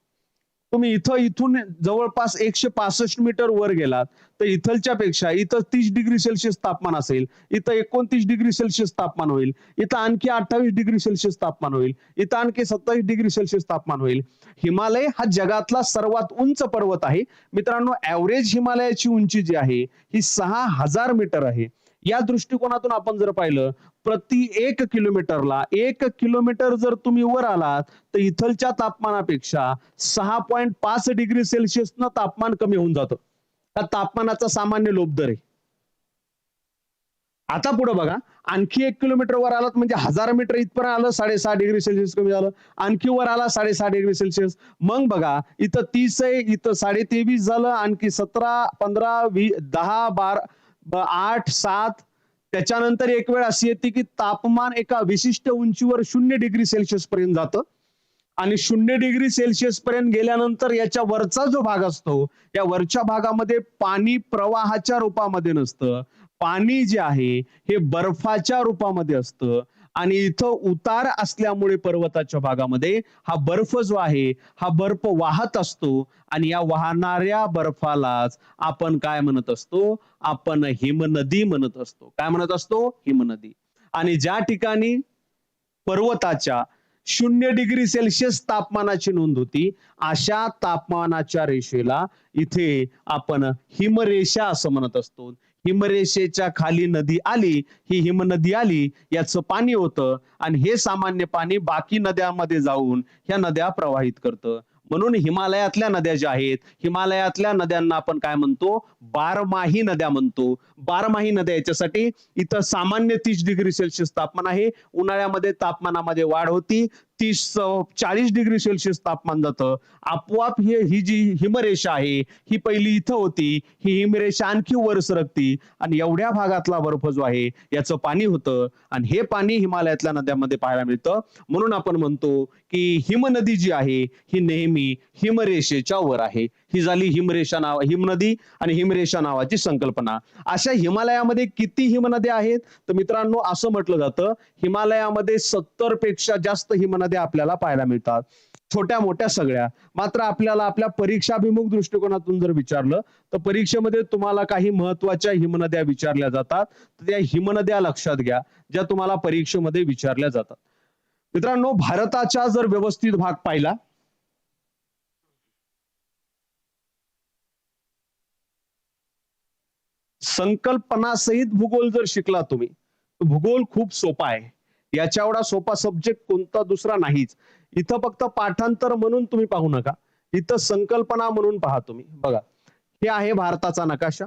[SPEAKER 1] तुम्ही इथून जवळपास 165 मीटर वर गेलात तर इथलच्या पेक्षा इथं 30 डिग्री सेल्सिअस तापमान असेल, इथं 29 डिग्री सेल्सिअस तापमान होईल, इथं आणखी 28 डिग्री सेल्सिअस तापमान होईल, इथं आणखी 27 डिग्री सेल्सिअस तापमान होईल. हिमालय हा जगातला सर्वात उंच पर्वत आहे मित्रांनो. ऍव्हरेज हिमालयाची उंची जी आहे ही 6000 मीटर आहे. या दृष्टिकोनातून आपण जर पाहिलं, प्रति 1 किलोमीटरला 1 किलोमीटर जर तुम्ही वर आलात तर इथलच्या तापमानापेक्षा 6.5 डिग्री सेल्सिअस न तापमान कमी होऊन जातं. हा तापमानाचा सामान्य लोप दर आहे. आता पुढे बघा, आणखी 1 किलोमीटर वर आलात म्हणजे 1000 मीटर इथपर्यंत आलं, 6.5 डिग्री सेल्सिअस कमी झालं. आणखी वर आला 6.5 डिग्री सेल्सिअस. मग बघा इथं 30 आहे, इथं 23.5 झालं, आणखी 17, 15, 20, 10, 12, 8, 7. त्याच्यानंतर एक वेळ अशी येते की तापमान एका विशिष्ट उंचीवर 0 डिग्री सेल्सिअस पर्यंत जातं. आणि 0 डिग्री सेल्सिअस पर्यंत गेल्यानंतर याच्या वरचा जो भाग असतो, या वरच्या भागामध्ये पाणी प्रवाहाच्या रूपामध्ये नसतं. पाणी जे आहे हे बर्फाच्या रूपामध्ये असतं. आणि इथं उतार असल्यामुळे पर्वताच्या भागामध्ये हा बर्फ जो आहे हा बर्फ वाहत असतो. आणि या वाहणाऱ्या बर्फालाच आपण काय म्हणत असतो? आपण हिमनदी म्हणत असतो. काय म्हणत असतो? हिमनदी. आणि ज्या ठिकाणी पर्वताच्या 0 डिग्री सेल्सिअस तापमानाची नोंद होती, अशा तापमानाच्या रेषेला इथे आपण हिमरेषा असं म्हणत असतो. हिमरेषेच्या खाली नदी आली, ही हिमनदी आली, याचं पाणी होतं आणि हे सामान्य पाणी बाकी नद्यांमध्ये जाऊन ह्या नद्या प्रवाहित करतं. म्हणून हिमालयातल्या नद्या ज्या आहेत, हिमालयातल्या नद्यांना आपण काय म्हणतो? बारमाही नद्या म्हणतो. बारमाही नद्या याच्यासाठी इथं सामान्य 30 डिग्री सेल्सिअस तापमान आहे, उन्हाळ्यामध्ये तापमानामध्ये वाढ होती, 30-40 डिग्री सेल्सिअस तापमान जातं. आपोआप ही जी हिमरेषा आहे ही पहिली इथं होती, ही हिमरेषा आणखी वर सरकती आणि एवढ्या भागातला बर्फ जो आहे याचं पाणी होतं आणि हे पाणी हिमालयातल्या नद्यांमध्ये पाहायला मिळतं. म्हणून आपण म्हणतो की हिमनदी जी आहे ही नेहमी हिमरेषेच्या वर आहे. ही झाली हिमनदी आणि हिमरेषा नावाची संकल्पना. अशा हिमालयामध्ये किती हिमनद्या आहेत? तर मित्रांनो असं म्हटलं जातं, हिमालयामध्ये 70 पेक्षा जास्त हिमनद्या आपल्याला पाहायला मिळतात. छोट्या मोठ्या सगळ्या. मात्र आपल्याला आपल्या परीक्षाभिमुख दृष्टिकोनातून जर विचारलं तर परीक्षेमध्ये तुम्हाला काही महत्वाच्या हिमनद्या विचारल्या जातात. तर त्या हिमनद्या लक्षात घ्या, ज्या तुम्हाला परीक्षेमध्ये विचारल्या जातात. मित्रांनो, भारताचा जर व्यवस्थित भाग पाहिला, संकल्पनासहित भूगोल जर शिकला तुम्ही, भूगोल खूप सोपा आहे. याच्या एवढा सोपा सब्जेक्ट कोणता दुसरा नाहीच. इथं फक्त पाठांतर म्हणून तुम्ही पाहू नका, इथं संकल्पना म्हणून पहा तुम्ही. बघा, हे आहे भारताचा नकाशा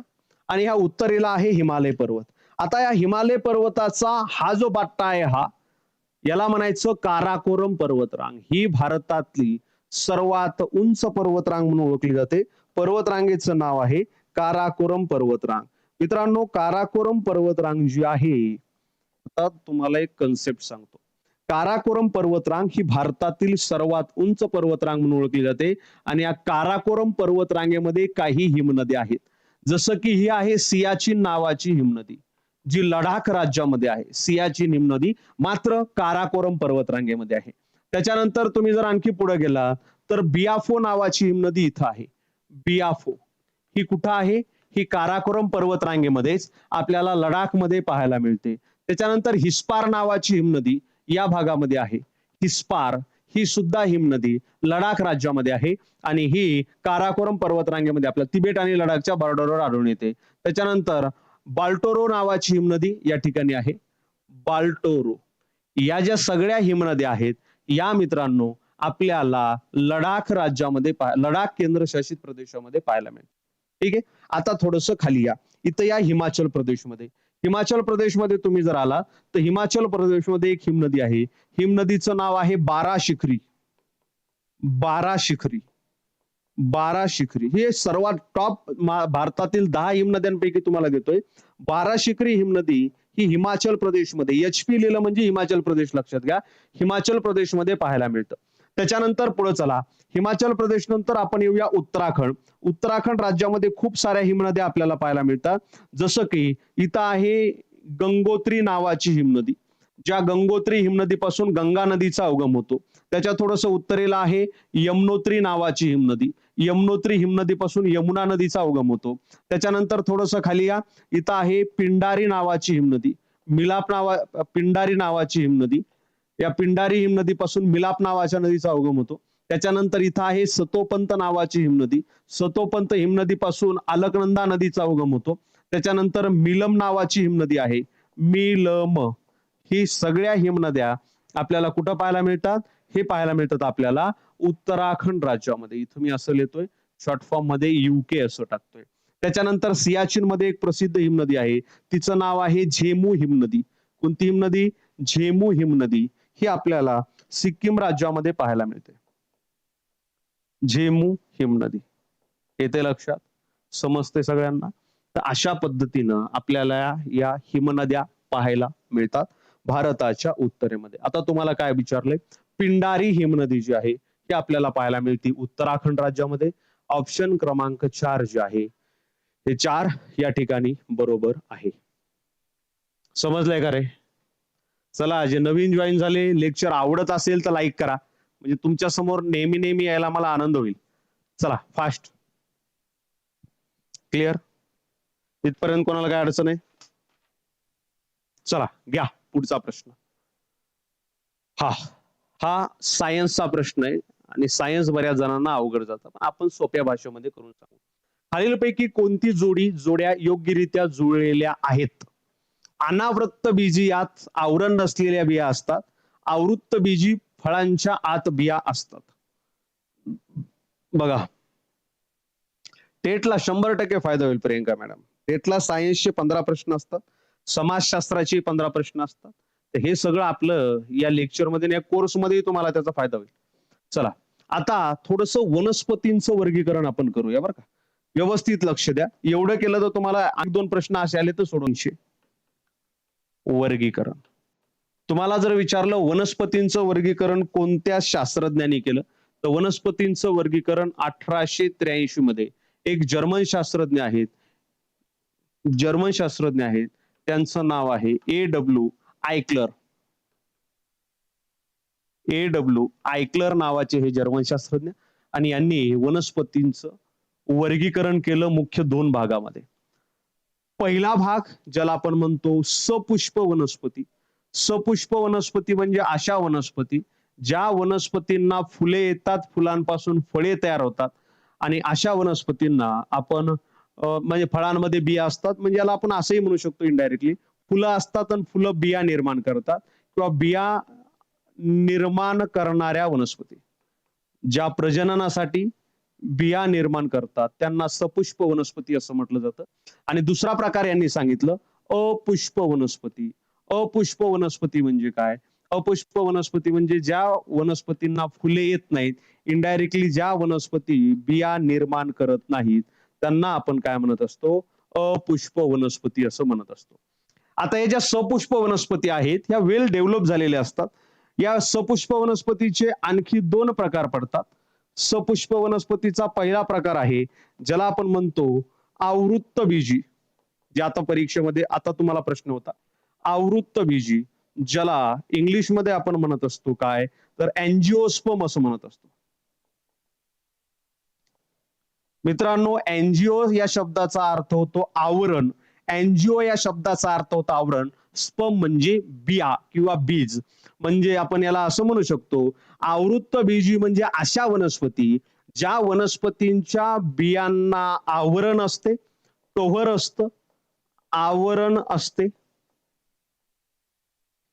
[SPEAKER 1] आणि ह्या उत्तरेला आहे हिमालय पर्वत. आता या हिमालय पर्वताचा हा जो पट्टा आहे, हा याला म्हणायचं काराकोरम पर्वतरांग. ही भारतातली सर्वात उंच पर्वतरांग म्हणून ओळखली जाते. पर्वतरांगेचं नाव आहे काराकोरम पर्वतरांग. मित्रांनो, काराकोरम पर्वतरांग जी आहे, आता तुम्हाला एक कन्सेप्ट सांगतो. काराकोरम पर्वतरांग ही भारतातील सर्वात उंच पर्वतरांग म्हणून ओळखली जाते आणि या काराकोरम पर्वतरांगेमध्ये काही हिमनद्या आहेत. जसं की ही आहे सियाचीन नावाची हिमनदी, जी लडाख राज्यामध्ये आहे. सियाचीन हिमनदी मात्र काराकोरम पर्वतरांगेमध्ये आहे. त्याच्यानंतर तुम्ही जर आणखी पुढे गेला तर बियाफो नावाची हिमनदी इथं आहे. बियाफो ही कुठं आहे? ही काराकोरम पर्वतरांगेमध्येच आपल्याला लडाखमध्ये पाहायला मिळते. त्याच्यानंतर हिस्पार नावाची हिमनदी या भागामध्ये आहे. हिस्पार ही सुद्धा हिमनदी लडाख राज्यामध्ये आहे आणि ही काराकोरम पर्वतरांगेमध्ये आपल्या तिबेट आणि लडाखच्या बॉर्डरवर आढळून येते. त्याच्यानंतर बाल्टोरो नावाची हिमनदी या ठिकाणी आहे. बाल्टोरो. या ज्या सगळ्या हिमनद्या आहेत, या मित्रांनो आपल्याला लडाख राज्यामध्ये लडाख केंद्रशासित प्रदेशामध्ये पाहायला मिळते. ठीक आहे. आता थोडस खाली या. इथं या हिमाचल प्रदेशमध्ये. हिमाचल प्रदेशमध्ये तुम्ही जर आला तर हिमाचल प्रदेशमध्ये एक हिमनदी आहे. हिमनदीचं नाव आहे बारा शिखरी. बारा शिखरी. बारा शिखरी हे सर्वात टॉप भारतातील 10 हिमनद्यांपैकी तुम्हाला देतोय. बारा शिखरी हिमनदी ही हिमाचल प्रदेशमध्ये, HP लिहिलं म्हणजे हिमाचल प्रदेश लक्षात घ्या, हिमाचल प्रदेशमध्ये पाहायला मिळतं. त्याच्यानंतर पुढे चला, हिमाचल प्रदेश नंतर आपण येऊया उत्तराखंड. उत्तराखंड राज्यामध्ये खूप साऱ्या हिमनद्या आपल्याला पाहायला मिळतात. जसं की इथं आहे गंगोत्री नावाची हिमनदी, ज्या गंगोत्री हिमनदीपासून गंगा नदीचा उगम होतो. त्याच्या थोडस उत्तरेला आहे यमुनोत्री नावाची हिमनदी. यमुनोत्री हिमनदीपासून यमुना नदीचा उगम होतो. त्याच्यानंतर थोडस खाली या, इथं आहे पिंडारी नावाची हिमनदी. पिंडारी नावाची हिमनदी. या पिंडारी हिमनदीपासून मिलाप नावाच्या नदीचा उगम होतो. त्याच्यानंतर इथं आहे सतोपंत नावाची हिमनदी. सतोपंत हिमनदीपासून अलकनंदा नदीचा उगम होतो. त्याच्यानंतर मिलम नावाची हिमनदी आहे. मिलम. ही सगळ्या हिमनद्या आपल्याला कुठं पाहायला मिळतात? हे पाहायला मिळतात आपल्याला उत्तराखंड राज्यामध्ये. इथं मी असं लिहितोय, शॉर्ट फॉर्म मध्ये UK असं टाकतोय. त्याच्यानंतर सियाचीन मध्ये एक प्रसिद्ध हिमनदी आहे, तिचं नाव आहे झेमू हिमनदी. कोणती हिमनदी? झेमू हिमनदी. ही आपल्याला सिक्कीम राज्यामध्ये पाहायला मिळते. झेमू हिमनदी येते लक्षात? समजते सगळ्यांना? तर अशा पद्धतीनं आपल्याला या हिमनद्या पाहायला मिळतात भारताच्या उत्तरेमध्ये. आता तुम्हाला काय विचारलंय? पिंडारी हिमनदी जी आहे ती आपल्याला पाहायला मिळते उत्तराखंड राज्यामध्ये. ऑप्शन क्रमांक 4 जे आहे हे 4 या ठिकाणी बरोबर आहे. समजलंय का रे? चला, जे नवीन जॉईन झाले, लेक्चर आवडत असेल तर लाईक करा, म्हणजे तुमच्या समोर नेहमी नेहमी यायला मला आनंद होईल. चला फास्ट. क्लिअर? इथपर्यंत कोणाला काय अडचण आहे? चला घ्या पुढचा प्रश्न. हा सायन्सचा प्रश्न आहे आणि सायन्स बऱ्याच जणांना अवघड जातं, पण आपण सोप्या भाषेमध्ये करून सांगू. खालीलपैकी कोणती जोड्या योग्यरित्या जुळलेल्या आहेत? अनावृत्त बीजी यात आवरण नसलेल्या बिया असतात. आवृत्त बीजी फळांच्या आत बिया असतात. बघा, टेटला 100% फायदा होईल प्रियंका मॅडम. टेटला सायन्सचे 15 प्रश्न असतात, समाजशास्त्राचे 15 प्रश्न असतात. तर हे सगळं आपलं या लेक्चरमध्ये, या कोर्समध्ये तुम्हाला त्याचा फायदा होईल. चला, आता थोडस वनस्पतींचं वर्गीकरण आपण करूया बरं का. व्यवस्थित लक्ष द्या. एवढं केलं तर तुम्हाला 1-2 प्रश्न असे आले तर सोडूनशे. वर्गीकरण तुम्हाला जर विचारलं वनस्पतींचं वर्गीकरण कोणत्या शास्त्रज्ञांनी केलं, तर वनस्पतींचं वर्गीकरण 1883 मध्ये एक जर्मन शास्त्रज्ञ आहेत. त्यांचं नाव आहे A.W. आयक्लर. A.W. आयक्लर नावाचे हे जर्मन शास्त्रज्ञ, आणि यांनी वनस्पतींचं वर्गीकरण केलं मुख्य 2 भागामध्ये. पहिला भाग ज्याला आपण म्हणतो सपुष्प वनस्पती. सपुष्प वनस्पती म्हणजे अशा वनस्पती ज्या वनस्पतींना फुले येतात, फुलांपासून फळे तयार होतात, आणि अशा वनस्पतींना आपण म्हणजे फळांमध्ये बिया असतात, म्हणजे याला आपण असंही म्हणू शकतो इनडायरेक्टली, फुलं असतात आणि फुलं बिया निर्माण करतात. किंवा बिया निर्माण करणाऱ्या वनस्पती, ज्या प्रजननासाठी बिया निर्माण करतात त्यांना सपुष्प वनस्पती असं म्हटलं जातं. आणि दुसरा प्रकार यांनी सांगितलं अपुष्प वनस्पती. अपुष्प वनस्पती म्हणजे काय? अपुष्प वनस्पती म्हणजे ज्या वनस्पतींना फुले येत नाहीत, इनडायरेक्टली ज्या वनस्पती बिया निर्माण करत नाहीत, त्यांना आपण काय म्हणत असतो? अपुष्प वनस्पती असं म्हणत असतो. आता या ज्या सपुष्प वनस्पती आहेत, ह्या वेल डेव्हलप झालेल्या असतात. या सपुष्प वनस्पतीचे आणखी दोन प्रकार पडतात. सपुष्प वनस्पतीचा पहिला प्रकार आहे, ज्याला आपण म्हणतो आवृत्तबीजी. जे आता परीक्षेमध्ये आता तुम्हाला प्रश्न होता. आवृत्तबीजी, ज्याला इंग्लिशमध्ये आपण म्हणत असतो काय? तर अँजिओस्पर्म असं म्हणत असतो. मित्रांनो, एनजीओ या शब्दाचा अर्थ होतो आवरण. एनजीओ या शब्दाचा अर्थ होतो आवरण. स्पर्म म्हणजे बिया किंवा बीज. म्हणजे आपण याला असं म्हणू शकतो, आवृत्तबीजी म्हणजे अशा वनस्पती ज्या वनस्पतींच्या बियांना आवरण असते, टोहर असतं, आवरण असते.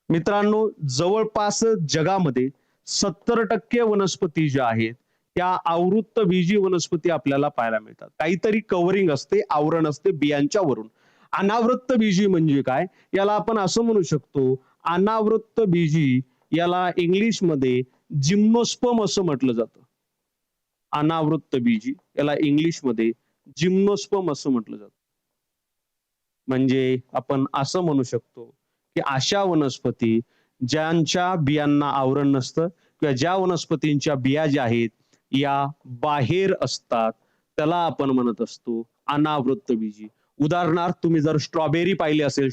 [SPEAKER 1] मित्रांनो, जवळपास जगामध्ये 70% वनस्पती ज्या आहेत त्या आवृत्तबीजी वनस्पती आपल्याला पाहायला मिळतात. काहीतरी कव्हरिंग असते, आवरण असते बियांच्या वरून. अनावृत्तबीजी म्हणजे काय? याला आपण असं म्हणू शकतो, अनावृत्तबीजी याला इंग्लिशमध्ये जिम्नोस्पर्म असं म्हटलं जातं. अनावृत्तबीजी याला इंग्लिशमध्ये जिम्नोस्पर्म असं म्हटलं जातं. म्हणजे आपण असं म्हणू शकतो की अशा वनस्पती ज्यांच्या बियांना आवरण नसतं किंवा ज्या वनस्पतींच्या बिया ज्या आहेत या बाहेर असतात, त्याला आपण म्हणत असतो अनावृत्तबीजी. उदाहरणार्थ तुम्ही जर स्ट्रॉबेरी पाहिली असेल,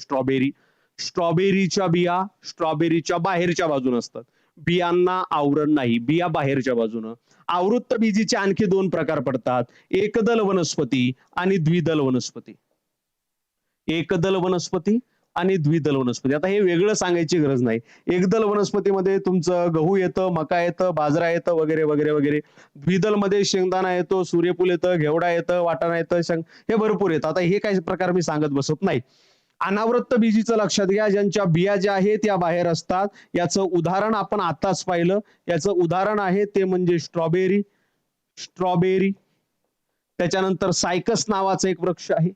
[SPEAKER 1] स्ट्रॉबेरीच्या बिया स्ट्रॉबेरीच्या बाहेरच्या बाजून असतात, बियांना आवरण नाही, बिया बाहेरच्या बाजूनं. आवृत्तबीजीचे आणखी दोन प्रकार पडतात, एकदल वनस्पती आणि द्विदल वनस्पती. एकदल वनस्पती आणि द्विदल वनस्पती. आता हे वेगळं सांगायची गरज नाही. एकदल वनस्पतीमध्ये तुमचं गहू येतं, मका येतं, बाजरा येतं वगैरे वगैरे वगैरे. द्विदल मध्ये शेंगदाणा येतो, सूर्यफूल येतं, घेवडा येतं, वाटाणा येतं, हे भरपूर येतं. आता हे काही प्रकार मी सांगत बसत नाही. अनावृत्त बीजीचं लक्षात घ्या, ज्यांच्या बिया ज्या आहेत त्या बाहेर असतात. याचं उदाहरण आपण आताच पाहिलं. याचं उदाहरण आहे ते म्हणजे स्ट्रॉबेरी. त्याच्यानंतर सायकस नावाचा एक वृक्ष आहे,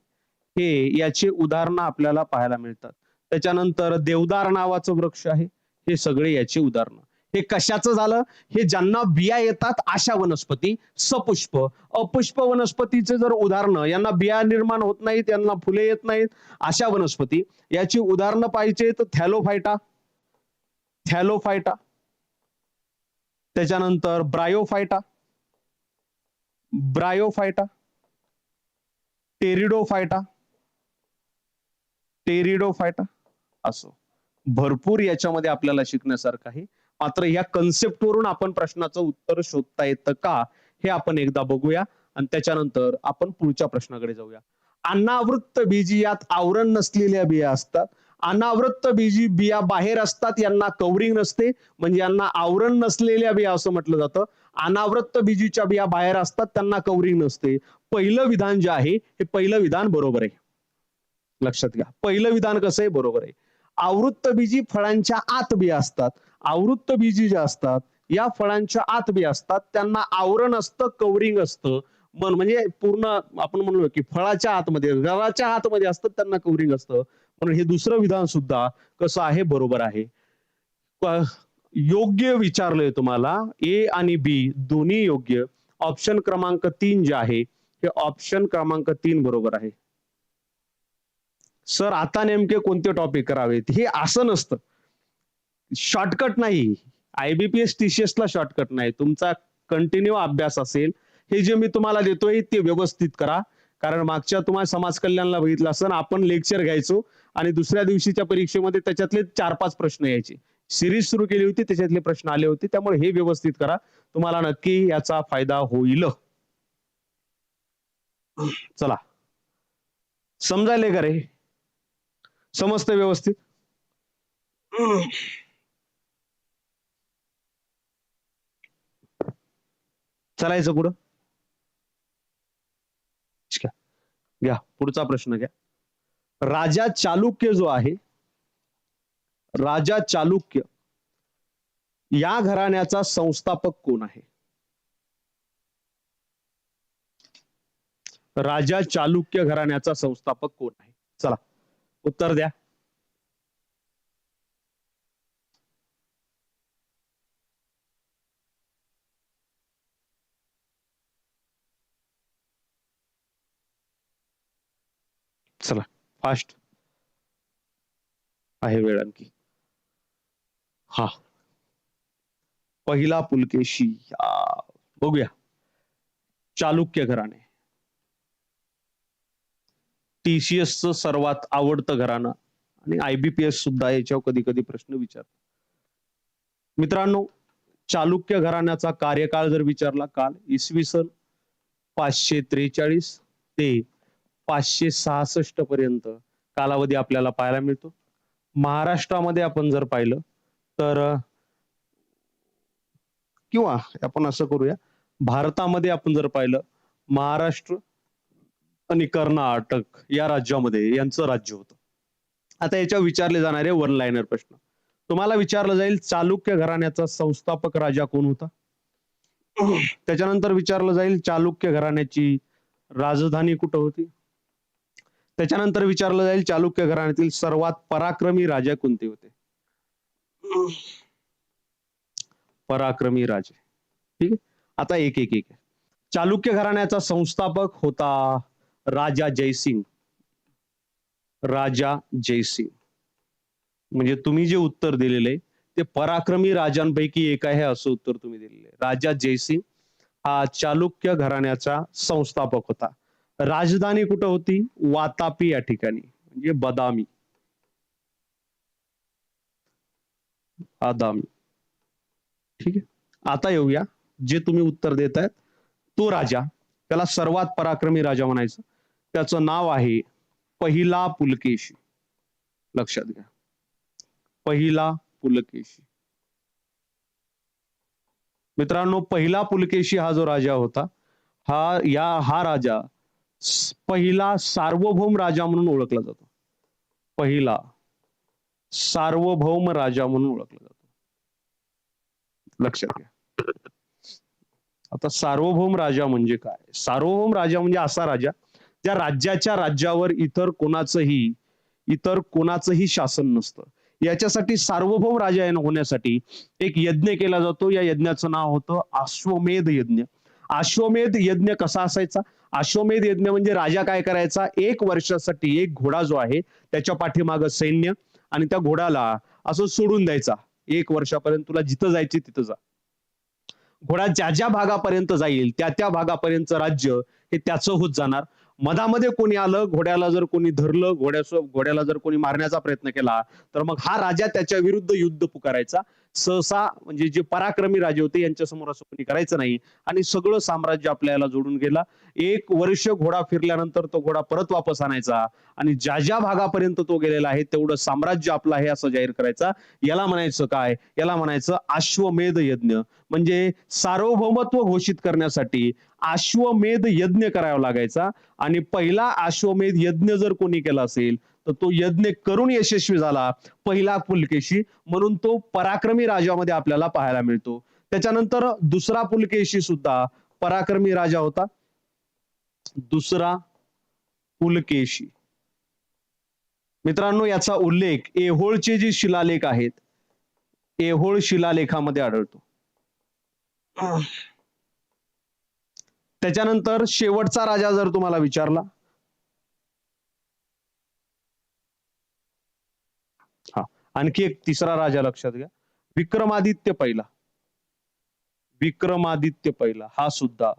[SPEAKER 1] हे याचे उदाहरणं आपल्याला पाहायला मिळतात. त्याच्यानंतर देवदार नावाचं वृक्ष आहे, हे सगळे याचे उदाहरणं. हे कशाचं झालं? हे ज्यांना बिया येतात अशा वनस्पती सपुष्प. अपुष्प वनस्पतीचे जर उदाहरणं, यांना बिया निर्माण होत नाहीत, यांना फुले येत नाहीत, अशा वनस्पती याची उदाहरणं पाहिजे तर थॅलोफायटा, त्याच्यानंतर ब्रायोफायटा, टेरिडोफायटा असो. भरपूर याच्यामध्ये आपल्याला शिकण्यासारखं आहे. मात्र या कन्सेप्ट वरून आपण प्रश्नाचं उत्तर शोधता येतं का, हे आपण एकदा बघूया आणि त्याच्यानंतर आपण पुढच्या प्रश्नाकडे जाऊया. अनावृत्त बीजी यात आवरण नसलेल्या बिया असतात. अनावृत्त बीजी बिया बाहेर असतात, यांना कव्हरिंग नसते, म्हणजे यांना आवरण नसलेल्या बिया असं म्हटलं जातं. अनावृत्त बीजीच्या बिया बाहेर असतात, त्यांना कव्हरिंग नसते. पहिलं विधान जे आहे हे पहिलं विधान बरोबर आहे. लक्षात घ्या, पहिलं विधान कसं आहे? बरोबर आहे. आवृत्तबीजी फळांच्या आत बिया असतात. आवृत्तबीजी ज्या असतात या फळांच्या आत बिया असतात, त्यांना आवरण असतं, कव्हरिंग असतं. म्हणजे पूर्ण आपण म्हणलो की फळाच्या आतमध्ये, गव्हाच्या आतमध्ये असतात, त्यांना कव्हरिंग असतं. म्हणून हे दुसरं विधान सुद्धा कसं आहे? बरोबर आहे. योग्य विचारलंय तुम्हाला, ए आणि बी दोन्ही योग्य. ऑप्शन क्रमांक 3 जे आहे हे ऑप्शन क्रमांक 3 बरोबर आहे. सर आता नेमके कोणते टॉपिक करावेत? हे असं नसतं. शॉर्टकट नाही. IBPS TCS ला शॉर्टकट नाही. तुमचा कंटिन्यू अभ्यास असेल, हे जे मी तुम्हाला देतोय ते व्यवस्थित करा. कारण मागच्या तुम्हाला समाज कल्याणला बघितलं असेल, आपण लेक्चर घ्यायचो आणि दुसऱ्या दिवशीच्या परीक्षेमध्ये त्याच्यातले 4-5 प्रश्न यायचे. सिरीज सुरू केली होती, त्याच्यातले प्रश्न आले होते. त्यामुळे हे व्यवस्थित करा. तुम्हाला नक्की याचा फायदा होईल. चला, समजायले का रे? समजतंय व्यवस्थित? चालायचं पुढं? घ्या पुढचा प्रश्न घ्या. राजा चालुक्य जो आहे, राजा चालुक्य या घराण्याचा संस्थापक कोण आहे? राजा चालुक्य घराण्याचा संस्थापक कोण आहे? चला उत्तर द्या. चला फास्ट आहे वेळ आणखी. हा पहिला पुलकेशी. बघूया. चालुक्य घराणे TCS च सर्वात आवडतं घराणं आणि IBPS सुद्धा याच्यावर कधी कधी प्रश्न विचारतात. मित्रांनो, चालुक्य घराण्याचा कार्यकाळ जर विचारला काल इसवी सन 543 ते 566 पर्यंत कालावधी आपल्याला पाहायला मिळतो. महाराष्ट्रामध्ये आपण जर पाहिलं तर किंवा आपण असं करूया, भारतामध्ये आपण जर पाहिलं महाराष्ट्र आणि कर्नाटक या राज्यामध्ये यांचं राज्य होतं. आता याच्यावर विचारले जाणारे वन लाईनर प्रश्न. तुम्हाला विचारलं जाईल चालुक्य घराण्याचा संस्थापक राजा कोण होता? त्याच्यानंतर विचारलं जाईल चालुक्य घराण्याची राजधानी कुठं होती? त्याच्यानंतर विचारलं जाईल चालुक्य घराण्यातील सर्वात पराक्रमी राजा कोणते होते? पराक्रमी राजे. ठीक आहे, आता एक एक एक. चालुक्य घराण्याचा संस्थापक होता राजा जयसिंग. राजा जयसिंग. म्हणजे तुम्ही जे उत्तर दिलेले ते पराक्रमी राजांपैकी एक आहे असं उत्तर तुम्ही दिलेले. राजा जयसिंग हा चालुक्य घराण्याचा संस्थापक होता. राजधानी कुठं होती? वातापी या ठिकाणी, म्हणजे बदामी. आदामी. ठीक आहे, आता येऊया जे तुम्ही उत्तर देत आहेत तो राजा, त्याला सर्वात पराक्रमी राजा म्हणायचं. त्याचं नाव आहे पहिला पुलकेशी. लक्षात घ्या, पहिला पुलकेशी. मित्रांनो, पहिला पुलकेशी हा जो राजा होता हा राजा पहिला सार्वभौम राजा म्हणून ओळखला जातो. पहिला सार्वभौम राजा म्हणून ओळखला जातो. लक्षात घ्या. आता सार्वभौम राजा म्हणजे काय? सार्वभौम राजा म्हणजे असा राजा ज्या राज्याच्या राज्यावर इतर कोणाचंही शासन नसतं. याच्यासाठी सार्वभौम राजा होण्यासाठी एक यज्ञ केला जातो. या यज्ञाचं नाव होतं अश्वमेध यज्ञ. अश्वमेध यज्ञ कसा असायचा? अश्वमेध यज्ञ म्हणजे राजा काय करायचा, एक वर्षासाठी एक घोडा जो आहे त्याच्या पाठीमागं सैन्य आणि त्या घोड्याला असं सोडून द्यायचा. एक वर्षापर्यंत तुला जिथं जायचे तिथं जा. घोडा ज्या ज्या भागापर्यंत जाईल त्या भागापर्यंत राज्य हे त्याचं होत जाणार. मधामध्ये कोणी आलं, घोड्याला जर कोणी धरलं, घोड्याला जर कोणी मारण्याचा प्रयत्न केला तर मग हा राजा त्याच्या विरुद्ध युद्ध पुकारायचा. सहसा म्हणजे जे पराक्रमी राजे होते यांच्या समोर असं कोणी करायचं नाही आणि सगळं साम्राज्य आपल्याला जोडून गेला. एक वर्ष घोडा फिरल्यानंतर तो घोडा परत वापस आणायचा आणि ज्या ज्या भागापर्यंत तो गेलेला आहे तेवढं साम्राज्य आपलं आहे असं जाहीर करायचा. याला म्हणायचं काय? याला म्हणायचं अश्वमेध यज्ञ. म्हणजे सार्वभौमत्व घोषित करण्यासाठी अश्वमेध यज्ञ करावा लागायचा आणि पहिला अश्वमेध यज्ञ जर कोणी केला असेल तर तो यज्ञ करून यशस्वी झाला पहिला पुलकेशी, म्हणून तो पराक्रमी राजामध्ये आपल्याला पाहायला मिळतो. त्याच्यानंतर दुसरा पुलकेशी सुद्धा पराक्रमी राजा होता. दुसरा पुलकेशी. मित्रांनो, याचा उल्लेख ऐहोळचे जे शिलालेख आहेत, ऐहोळ शिलालेखामध्ये आढळतो. त्याच्यानंतर शेवटचा राजा जर तुम्हाला विचारला, आणखी एक तिसरा राजा लक्षात घ्या, विक्रमादित्य पहिला. विक्रमादित्य पहिला हा सुद्धा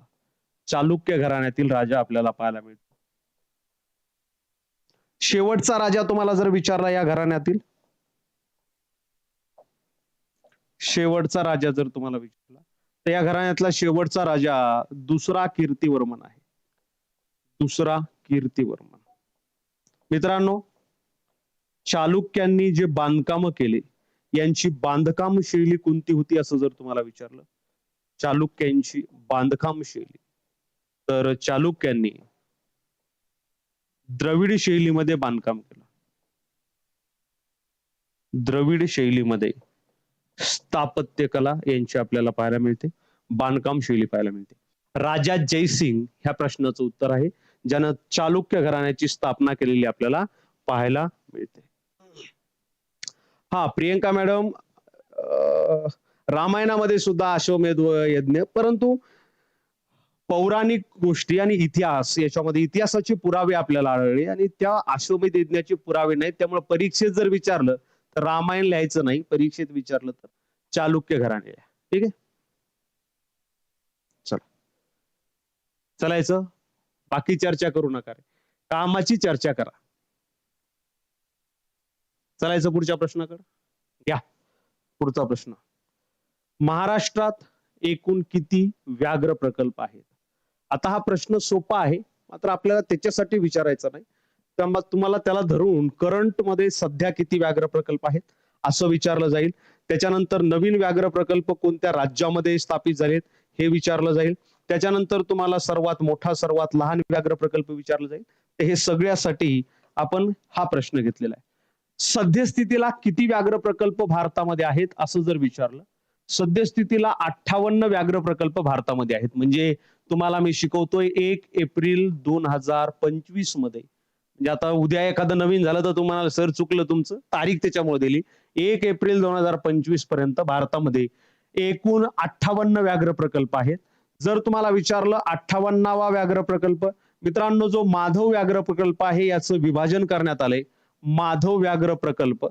[SPEAKER 1] चालुक्य घराण्यातील राजा आपल्याला पाहायला मिळतो. शेवटचा राजा तुम्हाला जर विचारला या घराण्यातील, शेवटचा राजा जर तुम्हाला विचारला तर या घराण्यातला शेवटचा राजा दुसरा कीर्तिवर्मन आहे. दुसरा कीर्तिवर्मन. मित्रांनो, चालुक्यांनी जे बांधकाम केले यांची बांधकाम शैली कोणती होती असं जर तुम्हाला विचारलं, चालुक्यांची बांधकाम शैली, तर चालुक्यांनी द्रविड शैलीमध्ये बांधकाम केलं. द्रविड शैलीमध्ये स्थापत्यकला यांची आपल्याला पाहायला मिळते, बांधकाम शैली पाहायला मिळते. राजा जयसिंग ह्या प्रश्नाचं उत्तर आहे, ज्यानं चालुक्य घराण्याची स्थापना केलेली आपल्याला पाहायला मिळते. हा प्रियंका मॅडम, रामायणामध्ये सुद्धा अश्वमेध यज्ञ, परंतु पौराणिक गोष्टी आणि इतिहास याच्यामध्ये इतिहासाचे पुरावे आपल्याला आढळले आणि त्या अश्वमेध यज्ञाचे पुरावे नाहीत. त्यामुळे परीक्षेत जर विचारलं तर रामायण लिहायचं नाही, परीक्षेत विचारलं तर चालुक्य घराणे. ठीक आहे, चला चलायचं, बाकी चर्चा करू नका रे, कामाची चर्चा करा. चलायचं पुढच्या प्रश्नाकडे. घ्या पुढचा प्रश्न. महाराष्ट्रात एकूण किती व्याघ्र प्रकल्प आहेत? आता हा प्रश्न सोपा आहे, मात्र आपल्याला त्याच्यासाठी विचारायचा नाही, तर तुम्हाला त्याला धरून करंट मध्ये सध्या किती व्याघ्र प्रकल्प आहेत असं विचारलं जाईल. त्याच्यानंतर नवीन व्याघ्र प्रकल्प कोणत्या राज्यामध्ये स्थापित झालेत हे विचारलं जाईल. त्याच्यानंतर तुम्हाला सर्वात मोठा सर्वात लहान व्याघ्र प्रकल्प विचारलं जाईल. तर हे सगळ्यासाठी आपण हा प्रश्न घेतलेला आहे. सद्यस्थितीला किती व्याघ्र प्रकल्प भारतामध्ये आहेत असं जर विचारलं, सद्यस्थितीला 58 व्याघ्र प्रकल्प भारतामध्ये आहेत. म्हणजे तुम्हाला मी शिकवतोय 1 एप्रिल 2025 मध्ये, म्हणजे आता उद्या एखादं नवीन झालं तर तुम्हाला सर चुकलं तुमचं, तारीख त्याच्यामुळे दिली. 1 एप्रिल 2025 पर्यंत भारतामध्ये एकूण 58 व्याघ्र प्रकल्प आहेत. जर तुम्हाला विचारलं 58वा व्याघ्र प्रकल्प, मित्रांनो जो माधव व्याघ्र प्रकल्प आहे याचं विभाजन करण्यात आलंय. माधव व्याघ्र प्रकल्प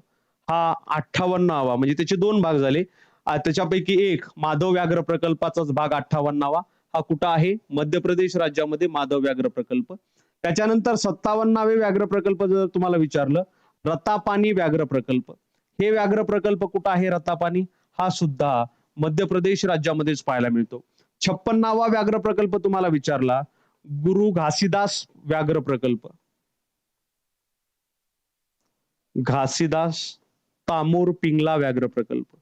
[SPEAKER 1] हा 58वा, म्हणजे त्याचे दोन भाग झाले. त्याच्यापैकी एक माधव व्याघ्र प्रकल्पाचाच भाग 58वा हा कुठं आहे? मध्य प्रदेश राज्यामध्ये माधव व्याघ्र प्रकल्प. त्याच्यानंतर 57वे व्याघ्र प्रकल्प जर तुम्हाला विचारलं, रतापानी व्याघ्र प्रकल्प. हे व्याघ्र प्रकल्प कुठं आहे? रतापानी हा सुद्धा मध्य प्रदेश राज्यामध्येच पाहायला मिळतो. 56वा व्याघ्र प्रकल्प तुम्हाला विचारला, गुरु घासीदास व्याघ्र प्रकल्प. घासीदास तामोर पिंगला व्याघ्र प्रकल्प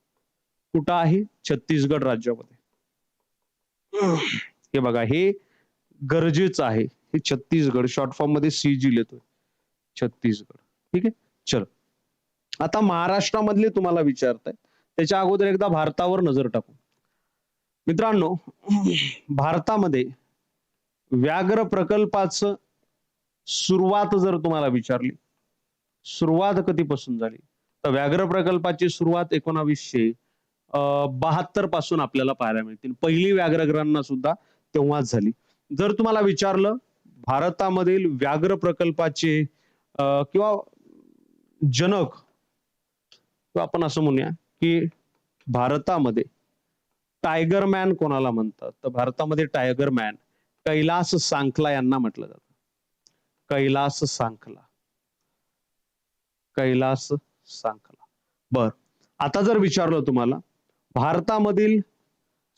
[SPEAKER 1] कुठं आहे? छत्तीसगड राज्यामध्ये. हे बघा, हे गरजेचं आहे. हे छत्तीसगड, शॉर्ट फॉर्म मध्ये सीजी लिहितोय, छत्तीसगड. ठीक आहे, चल आता महाराष्ट्रामधले तुम्हाला विचारताय, त्याच्या अगोदर एकदा भारतावर नजर टाकू. मित्रांनो, भारतामध्ये व्याघ्र प्रकल्पाचं सुरुवात जर तुम्हाला विचारली, सुरुवात कधीपासून झाली, तर व्याघ्र प्रकल्पाची सुरुवात 1972 पासून आपल्याला पाहायला मिळतील. पहिली व्याघ्रगणना सुद्धा तेव्हाच झाली. जर तुम्हाला विचारलं भारतामधील व्याघ्र प्रकल्पाचे किंवा जनक, किंवा आपण असं म्हणूया की भारतामध्ये टायगर मॅन कोणाला म्हणतात, तर भारतामध्ये टायगर मॅन कैलास सांखला यांना म्हटलं जातं. कैलास सांखला, कैलास सांखला. बर, आता जर विचारलं तुम्हाला भारतामधील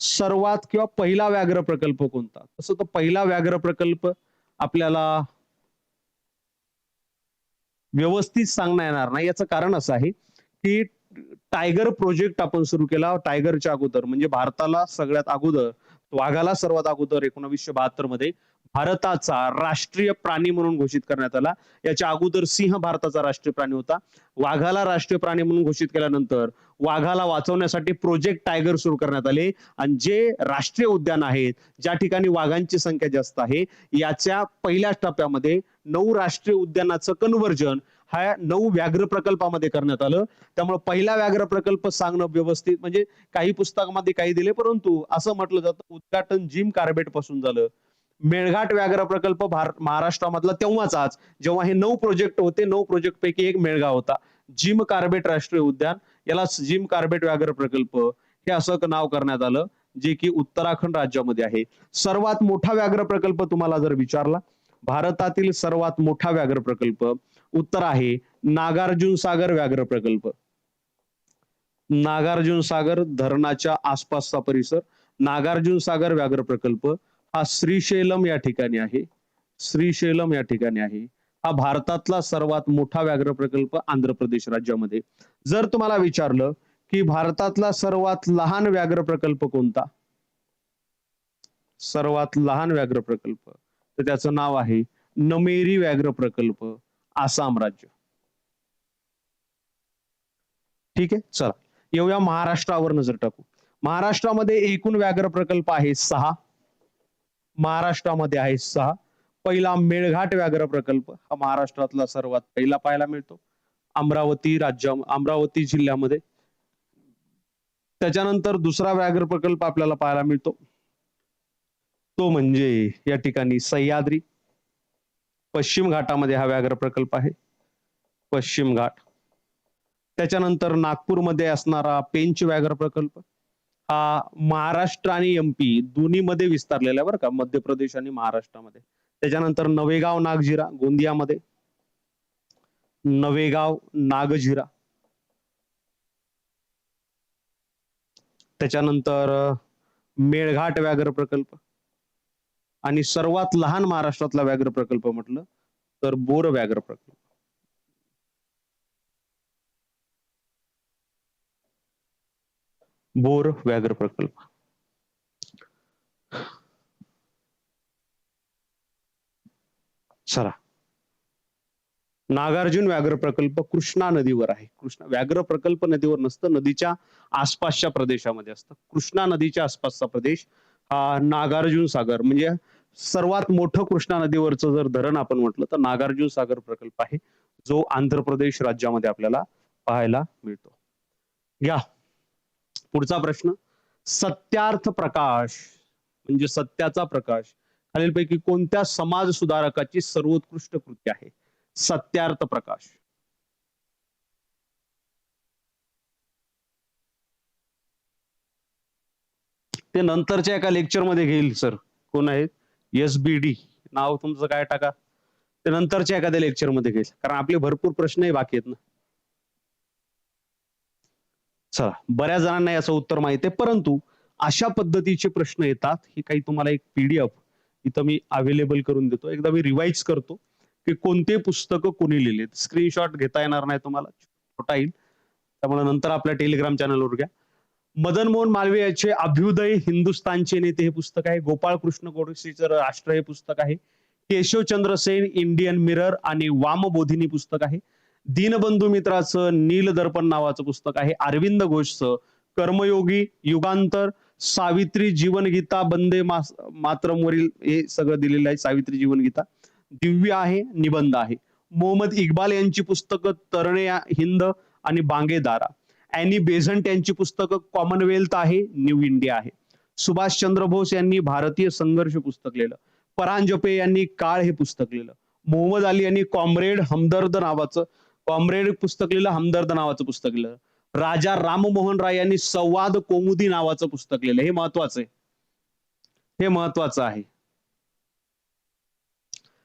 [SPEAKER 1] सर्वात किंवा पहिला व्याघ्र प्रकल्प कोणता, तसं तर पहिला व्याघ्र प्रकल्प आपल्याला व्यवस्थित सांगता येणार नाही. याचं कारण असं आहे की टायगर प्रोजेक्ट आपण सुरू केला टायगरच्या अगोदर, म्हणजे भारताला सगळ्यात अगोदर, वाघाला सर्वात अगोदर 1972 मध्ये भारताचा राष्ट्रीय प्राणी म्हणून घोषित करण्यात आला. याच्या अगोदर सिंह भारताचा राष्ट्रीय प्राणी होता. वाघाला राष्ट्रीय प्राणी म्हणून घोषित केल्यानंतर वाघाला वाचवण्यासाठी प्रोजेक्ट टायगर सुरू करण्यात आले. आणि जे राष्ट्रीय उद्यान आहेत, ज्या ठिकाणी वाघांची संख्या जास्त आहे, याच्या पहिल्या टप्प्यामध्ये 9 राष्ट्रीय उद्यानाचं कन्व्हर्जन हा 9 व्याघ्र प्रकल्पामध्ये करण्यात आलं. त्यामुळे पहिला व्याघ्र प्रकल्प सांगणं व्यवस्थित, म्हणजे काही पुस्तकामध्ये काही दिले, परंतु असं म्हटलं जातं उद्घाटन जिम कार्बेट पासून झालं. मेळघाट व्याघ्र प्रकल्प महाराष्ट्रामधला तेव्हाचाच, जेव्हा हे 9 प्रोजेक्ट होते, 9 प्रोजेक्ट पैकी एक मेळघाव होता. जिम कार्बेट राष्ट्रीय उद्यान, याला जिम कार्बेट व्याघ्र प्रकल्प हे असं नाव करण्यात आलं, जे की उत्तराखंड राज्यामध्ये आहे. सर्वात मोठा व्याघ्र प्रकल्प तुम्हाला जर विचारला, भारतातील सर्वात मोठा व्याघ्र प्रकल्प, उत्तर आहे नागार्जुन सागर व्याघ्र प्रकल्प. नागार्जुन सागर धरणाच्या आसपासचा परिसर, नागार्जुन सागर व्याघ्र प्रकल्प हा श्रीशैलम या ठिकाणी आहे. श्रीशैलम या ठिकाणी आहे. हा भारतातला सर्वात मोठा व्याघ्र प्रकल्प आंध्र प्रदेश राज्यामध्ये. जर तुम्हाला विचारलं की भारतातला सर्वात लहान व्याघ्र प्रकल्प कोणता, सर्वात लहान व्याघ्र प्रकल्प, तर त्याचं नाव आहे नमेरी व्याघ्र प्रकल्प, आसाम राज्य. ठीक आहे, चला येऊया महाराष्ट्रावर नजर टाकू. महाराष्ट्रामध्ये एकूण व्याघ्र प्रकल्प आहे 6. महाराष्ट्रामध्ये आहे 6. पहिला मेळघाट व्याघ्र प्रकल्प हा महाराष्ट्रातला सर्वात पहिला पाहायला मिळतो. अमरावती जिल्ह्यामध्ये. त्याच्यानंतर दुसरा व्याघ्र प्रकल्प आपल्याला पाहायला मिळतो. तो म्हणजे या ठिकाणी सह्याद्री पश्चिम घाटामध्ये हा व्याघ्र प्रकल्प आहे. पश्चिम घाट. त्याच्यानंतर नागपूरमध्ये असणारा पेंच व्याघ्र प्रकल्प हा महाराष्ट्र आणि एमपी दोन्ही मध्ये विस्तारलेला आहे बरं का, मध्य प्रदेश आणि महाराष्ट्रामध्ये. त्याच्यानंतर नवेगाव नागझिरा गोंदियामध्ये. नवेगाव नागझिरा. त्याच्यानंतर मेळघाट व्याघ्र प्रकल्प. आणि सर्वात लहान महाराष्ट्रातला व्याघ्र प्रकल्प म्हटलं तर बोर व्याघ्र प्रकल्प. बोर व्याघ्र प्रकल्प. चला, नागार्जुन व्याघ्र प्रकल्प कृष्णा नदीवर आहे. कृष्णा व्याघ्र प्रकल्प नदीवर नसतं, नदीच्या आसपासच्या प्रदेशामध्ये असतं. कृष्णा नदीच्या आसपासचा प्रदेश हा नागार्जुन सागर, म्हणजे सर्वात मोठं कृष्णा नदीवरचं जर धरण आपण म्हटलं तर नागार्जुन सागर प्रकल्प आहे, जो आंध्र प्रदेश राज्यामध्ये आपल्याला पाहायला मिळतो. या पुढचा प्रश्न, सत्यार्थ प्रकाश म्हणजे सत्याचा प्रकाश खालीलपैकी कोणत्या समाज सुधारकाची सर्वोत्कृष्ट कृती आहे? सत्यार्थ प्रकाश. ते नंतरच्या एका लेक्चर मध्ये घेईल सर. कोण आहेत? SBD नाव तुमचं काय टाका, ते नंतरच्या एखाद्या लेक्चर मध्ये घेईल, कारण आपले भरपूर प्रश्नही बाकी आहेत ना. चला, बऱ्याच जणांना याचं उत्तर माहिती आहे, परंतु अशा पद्धतीचे प्रश्न येतात. ही काही तुम्हाला एक PDF इथं मी अवेलेबल करून देतो. एकदा मी रिवाइज करतो की कोणते पुस्तकं कोणी लिहिलेत. स्क्रीनशॉट घेता येणार नाही तुम्हाला, छोटा येईल, त्यामुळे नंतर आपल्या टेलिग्राम चॅनलवर घ्या. मदन मोहन मालवीय याचे अभ्युदय हिंदुस्थानचे नेते हे पुस्तक आहे. गोपाळ कृष्ण गोडसेचं राष्ट्र हे पुस्तक आहे. केशवचंद्र सेन इंडियन मिरर आणि वामबोधिनी पुस्तक आहे. दीनबंधू मित्राचं नीलदर्पण नावाचं पुस्तक आहे. अरविंद घोषचं कर्मयोगी, युगांतर, सावित्री जीवनगीता, वंदे मातरमवरील हे सगळं दिलेलं आहे. सावित्री जीवनगीता दिव्य आहे, निबंध आहे. मोहम्मद इक्बाल यांची पुस्तकं तरणे हिंद आणि बांगेदारा. अॅनी बेझंट यांची पुस्तकं कॉमनवेल्थ आहे, न्यू इंडिया आहे. सुभाषचंद्र बोस यांनी भारतीय संघर्ष पुस्तक लिहिलं. परांजपे यांनी काळ हे पुस्तक लिहिलं. मोहम्मद अली यांनी कॉम्रेड पुस्तक लिहिलं, हमदर्द नावाचं पुस्तक लिहिलं. राजा राममोहन राय यांनी संवाद कौमुदी नावाचं पुस्तक लिहिलं. हे महत्वाचं आहे, हे महत्वाचं आहे.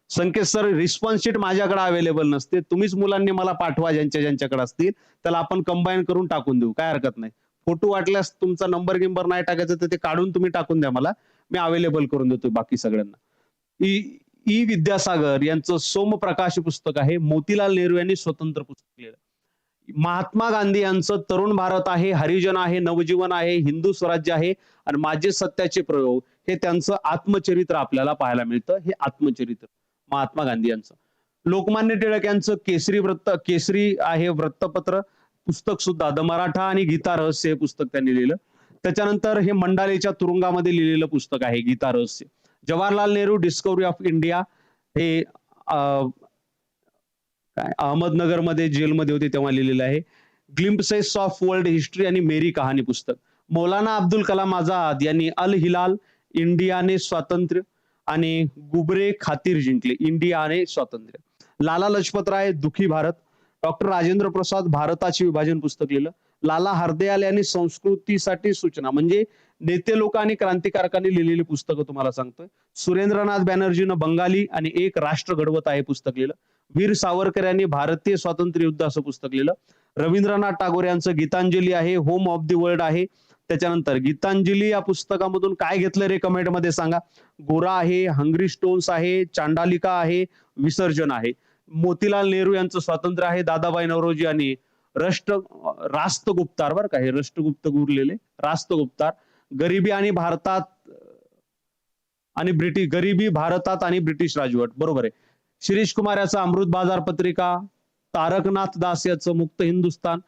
[SPEAKER 1] संकेत सर, रिस्पॉन्स शीट माझ्याकडे अवेलेबल नसते, तुम्हीच मुलांनी मला पाठवा, ज्यांच्याकडे असतील त्याला आपण कंबाईन करून टाकून देऊ, काय हरकत नाही. फोटो वाटल्यास तुमचा नंबर गिंबर नाही टाकायचं तर ते काढून तुम्ही टाकून द्या मला, मी अवेलेबल करून देतो बाकी सगळ्यांना. ई विद्यासागर यांचं सोमप्रकाश पुस्तक आहे. मोतीलाल नेहरू यांनी स्वतंत्र पुस्तक लिहिलं. महात्मा गांधी यांचं तरुण भारत आहे, हरिजन आहे, नवजीवन आहे, हिंदू स्वराज्य आहे आणि माझे सत्याचे प्रयोग हे त्यांचं आत्मचरित्र आपल्याला पाहायला मिळतं. हे आत्मचरित्र महात्मा गांधी यांचं. लोकमान्य टिळक यांचं केसरी आहे वृत्तपत्र पुस्तक सुद्धा, द मराठा आणि गीता रहस्य हे पुस्तक त्यांनी लिहिलं. त्याच्यानंतर हे मंडालेच्या तुरुंगामध्ये लिहिलेलं पुस्तक आहे गीता रहस्य. Jawaharlal Nehru discovery of India हे अहमदनगरमध्ये जेलमध्ये होते तेव्हा लिहिलेलं आहे. ग्लिम्पसेस ऑफ वर्ल्ड हिस्ट्री आणि मेरी कहाणी पुस्तक. मौलाना अब्दुल कलाम आझाद यांनी अल हिलाल, इंडियाने स्वातंत्र्य आणि गुबरे खातीर जिंकले, इंडियाने स्वातंत्र्य. लाला लजपत राय दुखी भारत. डॉक्टर राजेंद्र प्रसाद भारताचे विभाजन पुस्तक लिहिलं. लाला हरदयाल यांनी संस्कृतीसाठी सूचना, म्हणजे नेते लोक आणि क्रांतिकारकांनी लिहिलेली पुस्तकं तुम्हाला सांगतोय. सुरेंद्रनाथ बॅनर्जीनं बंगाली आणि एक राष्ट्र घडवत आहे पुस्तक लिहिलं. वीर सावरकर यांनी भारतीय स्वातंत्र्य युद्ध असं पुस्तक लिहिलं. रवींद्रनाथ टागोर यांचं गीतांजली आहे, होम ऑफ द वर्ल्ड आहे. त्याच्यानंतर गीतांजली या पुस्तकामधून काय घेतलं रे कमेंट मध्ये सांगा. गोरा आहे, हंग्री स्टोन्स आहे, चांडालिका आहे, विसर्जन आहे. मोतीलाल नेहरू यांचं स्वातंत्र्य आहे. दादाबाई नौरोजी यांनी राष्ट्रगुप्तार, बरं का हे राष्ट्रगुप्त गुरलेले राष्ट्रगुप्तार. गरिबी आणि भारतात आणि ब्रिटिश राजवट, बरोबर आहे. शिरीष कुमार याचं अमृत बाजार पत्रिका. तारकनाथ दास याचं मुक्त हिंदुस्तान.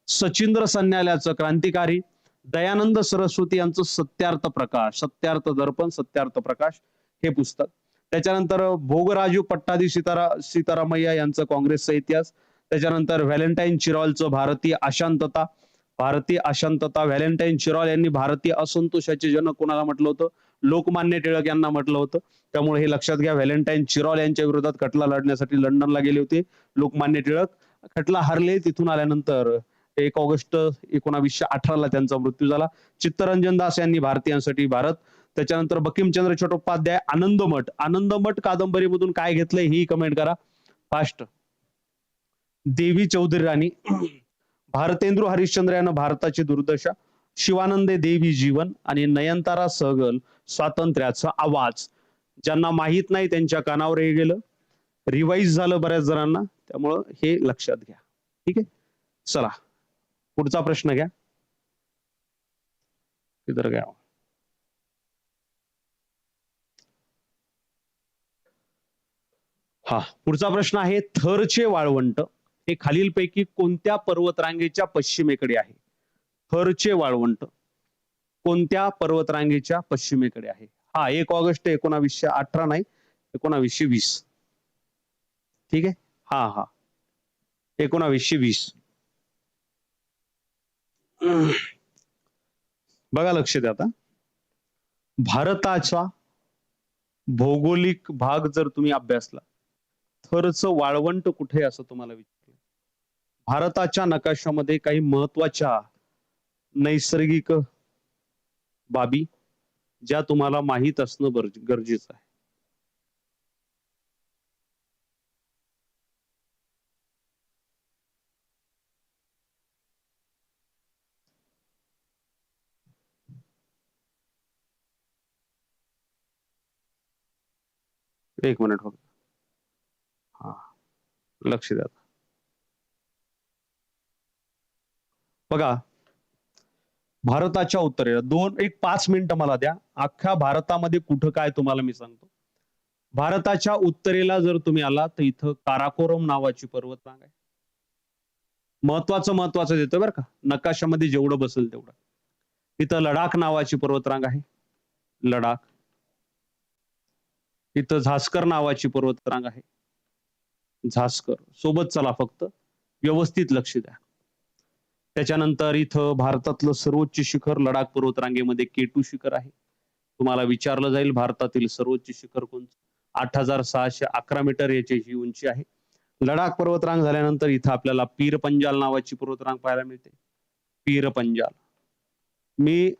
[SPEAKER 1] सचिंद्र सन्याल्याचं क्रांतिकारी, दयानंद सरस्वती यांचं सत्यार्थ प्रकाश, सत्यार्थ दर्पण, सत्यार्थ प्रकाश हे पुस्तक. त्याच्यानंतर भोगराजू पट्टादी सीतारामय्या यांचं काँग्रेसचा इतिहास. त्याच्यानंतर व्हॅलेंटाईन चिरॉलचं भारतीय अशांतता, भारतीय अशांतता. व्हॅलेंटाईन चिरॉल यांनी भारतीय असंतोषाचे जनक कोणाला म्हटलं होतं? लोकमान्य टिळक यांना म्हटलं होतं. त्यामुळे हे लक्षात घ्या. व्हॅलेंटाईन चिरॉल यांच्या विरोधात खटला लढण्यासाठी लंडनला गेले होते लोकमान्य टिळक. खटला हारले. तिथून आल्यानंतर 1 ऑगस्ट 1918 ला त्यांचा मृत्यू झाला. चित्तरंजन दास यांनी भारतीयांसाठी भारत. त्याच्यानंतर बंकिमचंद्र चट्टोपाध्याय आनंदमठ, आनंदमठ कादंबरीमधून काय घेतलंय ही कमेंट करा फास्ट. देवी चौधरी राणी, भारतेंदू हरिश्चंद्र यानं भारताची दुर्दशा, शिवानंदे देवी जीवन आणि नयनतारा सहगल स्वातंत्र्याचा आवाज. ज्यांना माहित नाही त्यांच्या कानावर हे गेलं, रिवाईज झालं बऱ्याच जणांना, त्यामुळं हे लक्षात घ्या. ठीक आहे, चला पुढचा प्रश्न घ्या. इधर घ्या. हा पुढचा प्रश्न आहे, थरचे वाळवंट हे खालीलपैकी कोणत्या पर्वतरांगेच्या पश्चिमेकडे आहे? थरचे वाळवंट कोणत्या पर्वतरांगेच्या पश्चिमेकडे आहे? हा 1 ऑगस्ट 1918 नाही, 1920. ठीक आहे, हा हा 1920. बघा लक्ष द्या आता. भारताचा भौगोलिक भाग जर तुम्ही अभ्यासला, थरचं वाळवंट कुठे असं तुम्हाला विचारलं. भारताच्या नकाशामध्ये काही महत्वाच्या नैसर्गिक बाबी ज्या तुम्हाला माहित असणं गरजेचं आहे. एक मिनिट फक्त. हा लक्ष द्या. बघा, भारताच्या उत्तरेला 5 मिनिटं मला द्या. अख्ख्या भारतामध्ये कुठं काय तुम्हाला मी सांगतो. भारताच्या उत्तरेला जर तुम्ही आला तर इथं काराकोरम नावाची पर्वतरांग आहे. महत्वाचं देतोय बरं का, नकाशामध्ये जेवढं बसेल तेवढं. इथं लडाख नावाची पर्वतरांग आहे, लडाख. इथं झास्कर नावाची पर्वतरांग आहे, झास्कर. सोबत चला फक्त, व्यवस्थित लक्ष द्या. त्याच्यानंतर इथं भारतातलं सर्वोच्च शिखर लडाख पर्वतरांगेमध्ये K2 शिखर आहे. तुम्हाला विचारलं जाईल भारतातील सर्वोच्च शिखर कोणतं? 8611 मीटर याची ही उंची आहे. लडाख पर्वतरांग झाल्यानंतर इथं आपल्याला पीर पंजाल नावाची पर्वतरांग पाहायला मिळते, पीर पंजाल. मी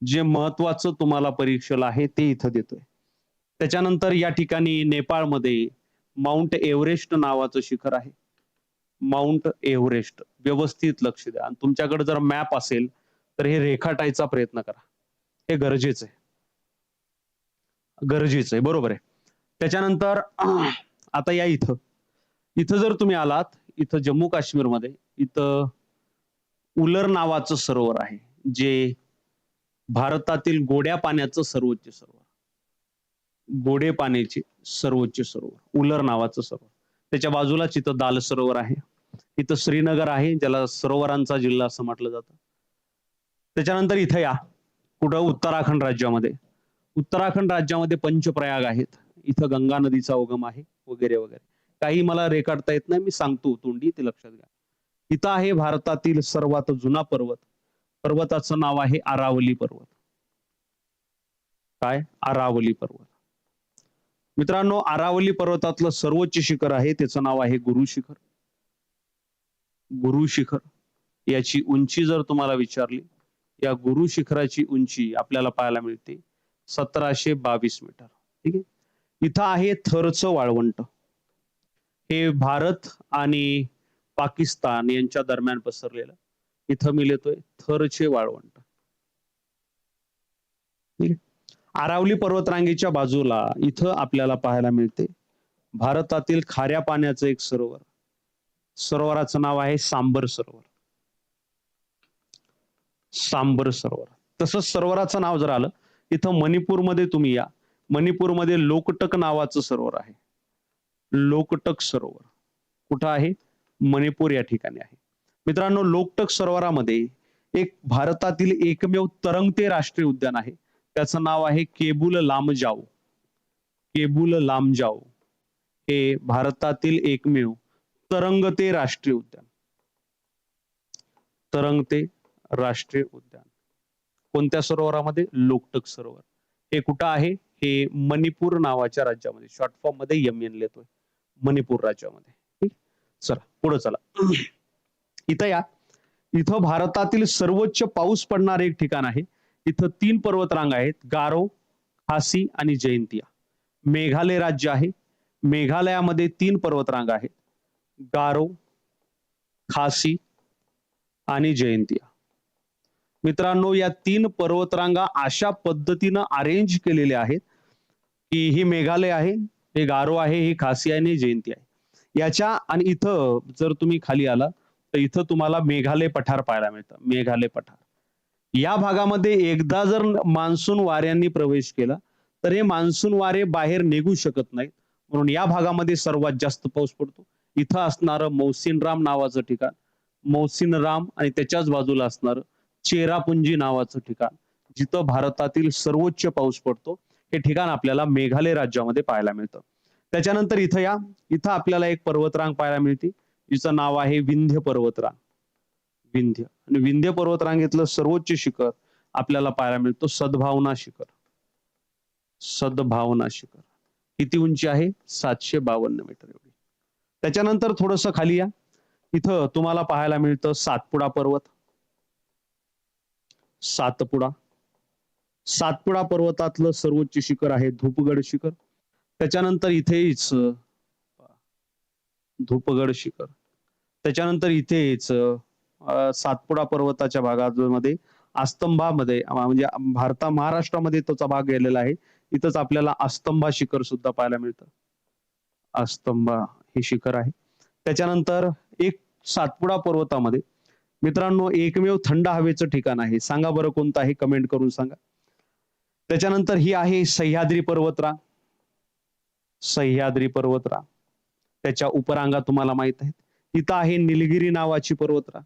[SPEAKER 1] जे महत्वाचं तुम्हाला परीक्षेला आहे ते इथं देतोय. त्याच्यानंतर या ठिकाणी नेपाळमध्ये माउंट एव्हरेस्ट नावाचं शिखर आहे, माउंट एव्हरेस्ट. व्यवस्थित लक्ष द्या. आणि तुमच्याकडे जर मॅप असेल तर हे रेखाटायचा प्रयत्न करा, हे गरजेचं आहे, गरजेचं आहे. बरोबर आहे. त्याच्यानंतर आता या इथं जर तुम्ही आलात, इथं जम्मू काश्मीरमध्ये इथं उलर नावाचं सरोवर आहे, जे भारतातील गोड्या पाण्याचं सर्वोच्च सरोवर, गोडे पाण्याचे सर्वोच्च सरोवर, उलर नावाचं सरोवर. त्याच्या बाजूलाच इथं दाल सरोवर आहे. इथं श्रीनगर आहे, ज्याला सरोवरांचा जिल्हा असं म्हटलं जातं. त्याच्यानंतर इथं या, कुठं? उत्तराखंड राज्यामध्ये. उत्तराखंड राज्यामध्ये पंचप्रयाग आहेत, इथं गंगा नदीचा उगम आहे, वगैरे वगैरे. काही मला रेखाटता येत नाही, मी सांगतो तोंडी, ते लक्षात घ्या. इथं आहे भारतातील सर्वात जुना पर्वत, पर्वताचं नाव आहे आरावली पर्वत. काय? आरावली पर्वत. मित्रांनो, आरावली पर्वतातलं सर्वोच्च शिखर आहे, त्याचं नाव आहे गुरु शिखर. गुरु शिखर याची उंची जर तुम्हाला विचारली, या गुरु शिखराची उंची आपल्याला पाहायला मिळते 1722 मीटर. ठीक आहे. इथं आहे थरचं वाळवंट, हे भारत आणि पाकिस्तान यांच्या दरम्यान पसरलेलं. इथं मी लिहितोय थरचे वाळवंट. ठीक आहे. आरावली पर्वतरांगेच्या बाजूला इथं आपल्याला पाहायला मिळते भारतातील खाऱ्या पाण्याचं एक सरोवर, सरोवराचं नाव आहे सांबर सरोवर. सांबर सरोवर. तसंच सरोवराचं नाव जर आलं, इथं मणिपूरमध्ये तुम्ही या, मणिपूरमध्ये लोकटक नावाचं सरोवर आहे, लोकटक सरोवर. कुठं आहे? मणिपूर या ठिकाणी आहे. मित्रांनो, लोकटक सरोवरामध्ये एक भारतातील एकमेव तरंगते राष्ट्रीय उद्यान आहे. त्याचं नाव आहे केबुल लामजाव. केबुल लामजाव हे भारतातील एकमेव तरंगते राष्ट्रीय उद्यान. तरंगते राष्ट्रीय उद्यान कोणत्या सरोवरामध्ये? लोकटक सरोवर. हे कुठं आहे? हे मणिपूर नावाच्या राज्यामध्ये, शॉर्ट फॉर्म मध्ये यमियन लिहितोय, मणिपूर राज्यामध्ये. ठीक? चला पुढे चला. इथं या. इथं भारतातील सर्वोच्च पाऊस पडणार एक ठिकाण आहे. इथं 3 पर्वतरांग आहेत, गारो, खासी आणि जयंतिया. मेघालय राज्य आहे. मेघालयामध्ये 3 पर्वतरांग आहेत, गारो, खासी आणि जयंतिया. मित्रांनो, या 3 पर्वतरांगा अशा पद्धतीनं अरेंज केलेल्या आहेत की ही मेघालय आहे, हे गारो आहे, ही खासी आहे आणि जयंती आहे. याच्या आणि इथं जर तुम्ही खाली आला तर इथं तुम्हाला मेघालय पठार पाहायला मिळतं. मेघालय पठार या भागामध्ये एकदा जर मान्सून वाऱ्यांनी प्रवेश केला तर हे मान्सून वारे बाहेर निघू शकत नाहीत, म्हणून या भागामध्ये सर्वात जास्त पाऊस पडतो. इथं असणारं मौसिनराम नावाचं ठिकाण, मौसिनराम आणि त्याच्याच बाजूला असणारं चेरापुंजी नावाचं ठिकाण, जिथं भारतातील सर्वोच्च पाऊस पडतो, हे ठिकाण आपल्याला मेघालय राज्यामध्ये पाहायला मिळतं. त्याच्यानंतर इथं या. इथं आपल्याला एक पर्वतरांग पाहायला मिळते, जिचं नाव आहे विंध्य पर्वतरांग. विंध्य आणि विंध्य पर्वतरांगेतलं सर्वोच्च शिखर आपल्याला पाहायला मिळतो सद्भावना शिखर. सद्भावना शिखर किती उंची आहे? 752 मीटर एवढी. त्याच्यानंतर थोडंसं खाली या. इथं तुम्हाला पाहायला मिळतं सातपुडा पर्वत. सातपुडा. सातपुडा पर्वतातलं सर्वोच्च शिखर आहे धूपगड शिखर. त्याच्यानंतर इथेच धूपगड शिखर. त्याच्यानंतर इथेच सातपुडा पर्वताच्या भागामध्ये आस्तंभामध्ये म्हणजे महाराष्ट्रामध्ये त्याचा भाग गेलेला आहे. इथंच आपल्याला आस्तंभा शिखर सुद्धा पाहायला मिळतं. आस्तंभा हे शिखर आहे. त्याच्यानंतर एक सातपुडा पर्वतामध्ये मित्रांनो एकमेव थंड हवेचं ठिकाण आहे. सांगा बरं कोणतं आहे? कमेंट करून सांगा. त्याच्यानंतर ही आहे सह्याद्री पर्वतरांग. सह्याद्री पर्वतरांग. त्याच्या उपरांगा तुम्हाला माहित आहेत. इथं आहे निलगिरी नावाची पर्वतरांग.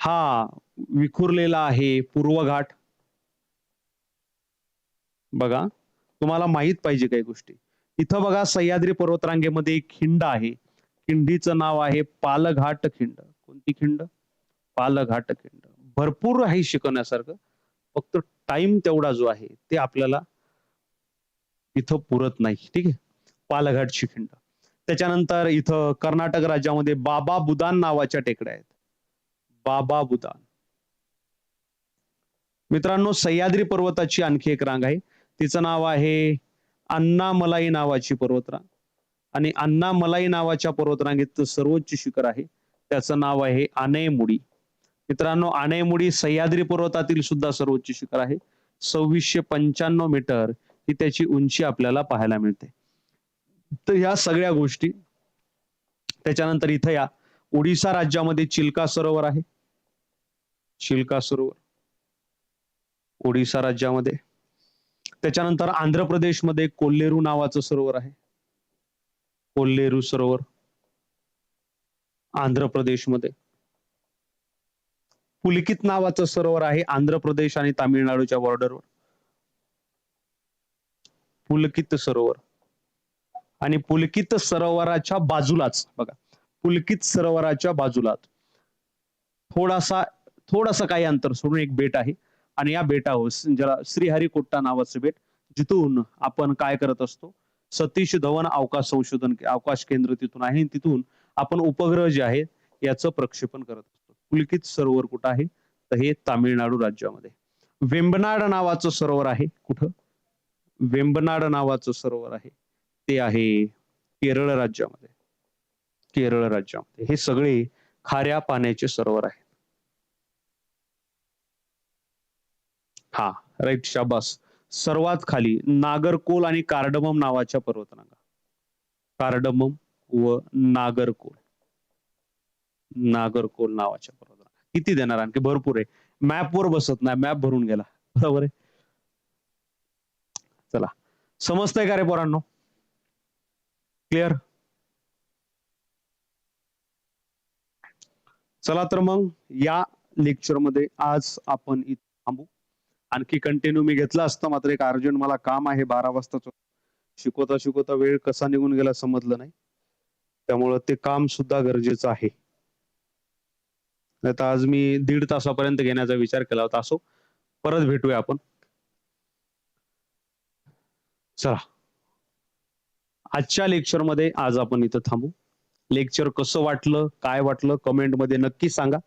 [SPEAKER 1] हा विखुरलेला आहे पूर्व घाट. बघा, तुम्हाला माहित पाहिजे काही गोष्टी. इथं बघा सह्याद्री पर्वतरांगेमध्ये एक खिंड आहे. खिंडीचं नाव आहे पालघाट खिंड. कोणती खिंड? पालघाट खिंड. भरपूर आहे शिकवण्यासारखं, फक्त टाइम तेवढा जो आहे ते आपल्याला इथं पुरत नाही. ठीक आहे. पालघाटची खिंड. त्याच्यानंतर इथं कर्नाटक राज्यामध्ये बाबा बुदान नावाच्या टेकड्या आहेत. बाबा बुदान. मित्रांनो, सह्याद्री पर्वताची आणखी एक रांग आहे, तिचं नाव आहे अण्णामलाई नावाची पर्वतरांग. आणि अण्णामलाई नावाच्या पर्वतरांगेत सर्वोच्च शिखर आहे, त्याचं नाव आहे आनैमुडी. मित्रांनो, आनैमुडी सह्याद्री पर्वतातील सुद्धा सर्वोच्च शिखर आहे. 2695 मीटर ही त्याची उंची आपल्याला पाहायला मिळते. तर ह्या सगळ्या गोष्टी. त्याच्यानंतर इथं या. ओडिसा राज्यामध्ये चिल्का सरोवर आहे. चिल्का सरोवर ओडिसा राज्यामध्ये. त्याच्यानंतर आंध्र प्रदेशमध्ये कोल्लेरू नावाचं सरोवर आहे. कोल्लेरू सरोवर आंध्र प्रदेशमध्ये. पुलकित नावाचं सरोवर आहे आंध्र प्रदेश आणि तामिळनाडूच्या बॉर्डरवर. पुलकित सरोवर. आणि पुलकित सरोवराच्या बाजूलाच बघा, पुलकित सरोवराच्या बाजूलाच थोडासा काही अंतर सोडून एक बेट आहे, आणि या बेटावर ज्याला श्रीहरिकोटा नावाचं बेट, जिथून आपण काय करत असतो, सतीश धवन अवकाश केंद्र तिथून आहे, तिथून आपण उपग्रह जे आहे याचं प्रक्षेपण करत असतो. पुलकित सरोवर कुठं आहे? तर हे तामिळनाडू राज्यामध्ये. वेंबनाड नावाचं सरोवर आहे. कुठं? वेंबनाड नावाचं सरोवर आहे, ते आहे केरळ राज्यामध्ये. केरळ राज्यामध्ये. हे सगळे खाऱ्या पाण्याचे सरोवर आहेत. हा राईट, शाबास. सर्वात खाली नागरकोल आणि कार्डमम नावाच्या पर्वतरांगा. कार्डमम व नागरकोल. नागरकोल नावाच्या पर्वतरांगा. किती देणार? आणखी भरपूर आहे. मॅपवर बसत नाही, मॅप भरून गेला. बरोबर आहे. चला, समजतंय का रे पोरांनो? क्लिअर? चला तर मग या लेक्चरमध्ये आज आपण इथे थांबू. आणखी कंटिन्यू मी घेतला असता, मात्र एक अर्जंट मला काम आहे 12 वाजताच. शिकवता शिकवता वेळ कसा निघून गेला समजलं नाही. त्यामुळं ते काम सुद्धा गरजेचं आहे. नाहीतर आज मी 1.5 तासापर्यंत घेण्याचा विचार केला होता. असो, परत भेटूया आपण. चला. आजच्या लेक्चरमध्ये आज आपण इथं थांबू. लेक्चर कसं वाटलं, काय वाटलं कमेंटमध्ये नक्की सांगा.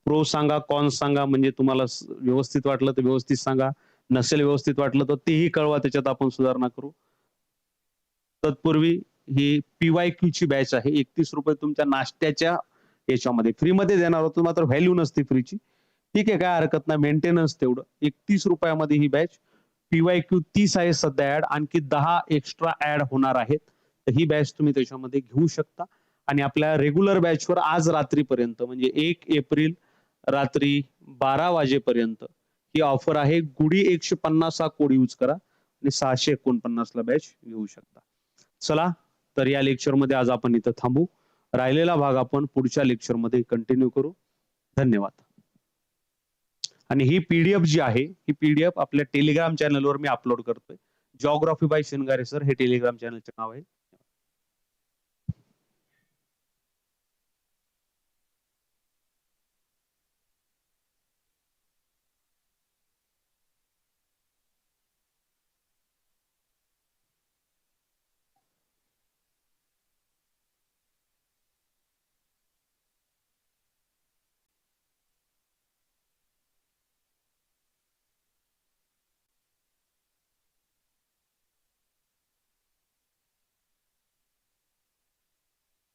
[SPEAKER 1] प्रो सांगा, कॉन सांगा, म्हणजे तुम्हाला व्यवस्थित वाटलं तर व्यवस्थित सांगा. नसेल व्यवस्थित वाटलं तर तेही कळवा, त्याच्यात आपण सुधारणा करू. तत्पूर्वी ही PYQ ची बॅच आहे. ₹31 तुमच्या नाश्त्याच्या याच्यामध्ये फ्रीमध्ये देणार होतो, मात्र व्हॅल्यू नसते फ्रीची. ठीक आहे, काय हरकत नाही, मेंटेनन्स तेवढं. ₹31 ही बॅच. PYQ 30 आहे सध्या ऍड, आणखी 10 एक्स्ट्रा ऍड होणार आहेत. तर ही बॅच तुम्ही त्याच्यामध्ये घेऊ शकता. आणि आपल्या रेग्युलर बॅचवर आज रात्रीपर्यंत म्हणजे 1 एप्रिल रात्री 12 वाजेपर्यंत ही ऑफर आहे. गुढी 150 हा कोड यूज करा आणि 649 ला बॅच घेऊ शकता. चला तर या लेक्चरमध्ये आज आपण इथं थांबू. राहिलेला भाग आपण पुढच्या लेक्चरमध्ये कंटिन्यू करू. धन्यवाद. आणि ही PDF जी आहे, ही PDF आपल्या टेलिग्राम चॅनलवर मी अपलोड करतोय. जिओग्राफी बाय शिनगारे सर हे टेलिग्राम चॅनलचे नाव आहे.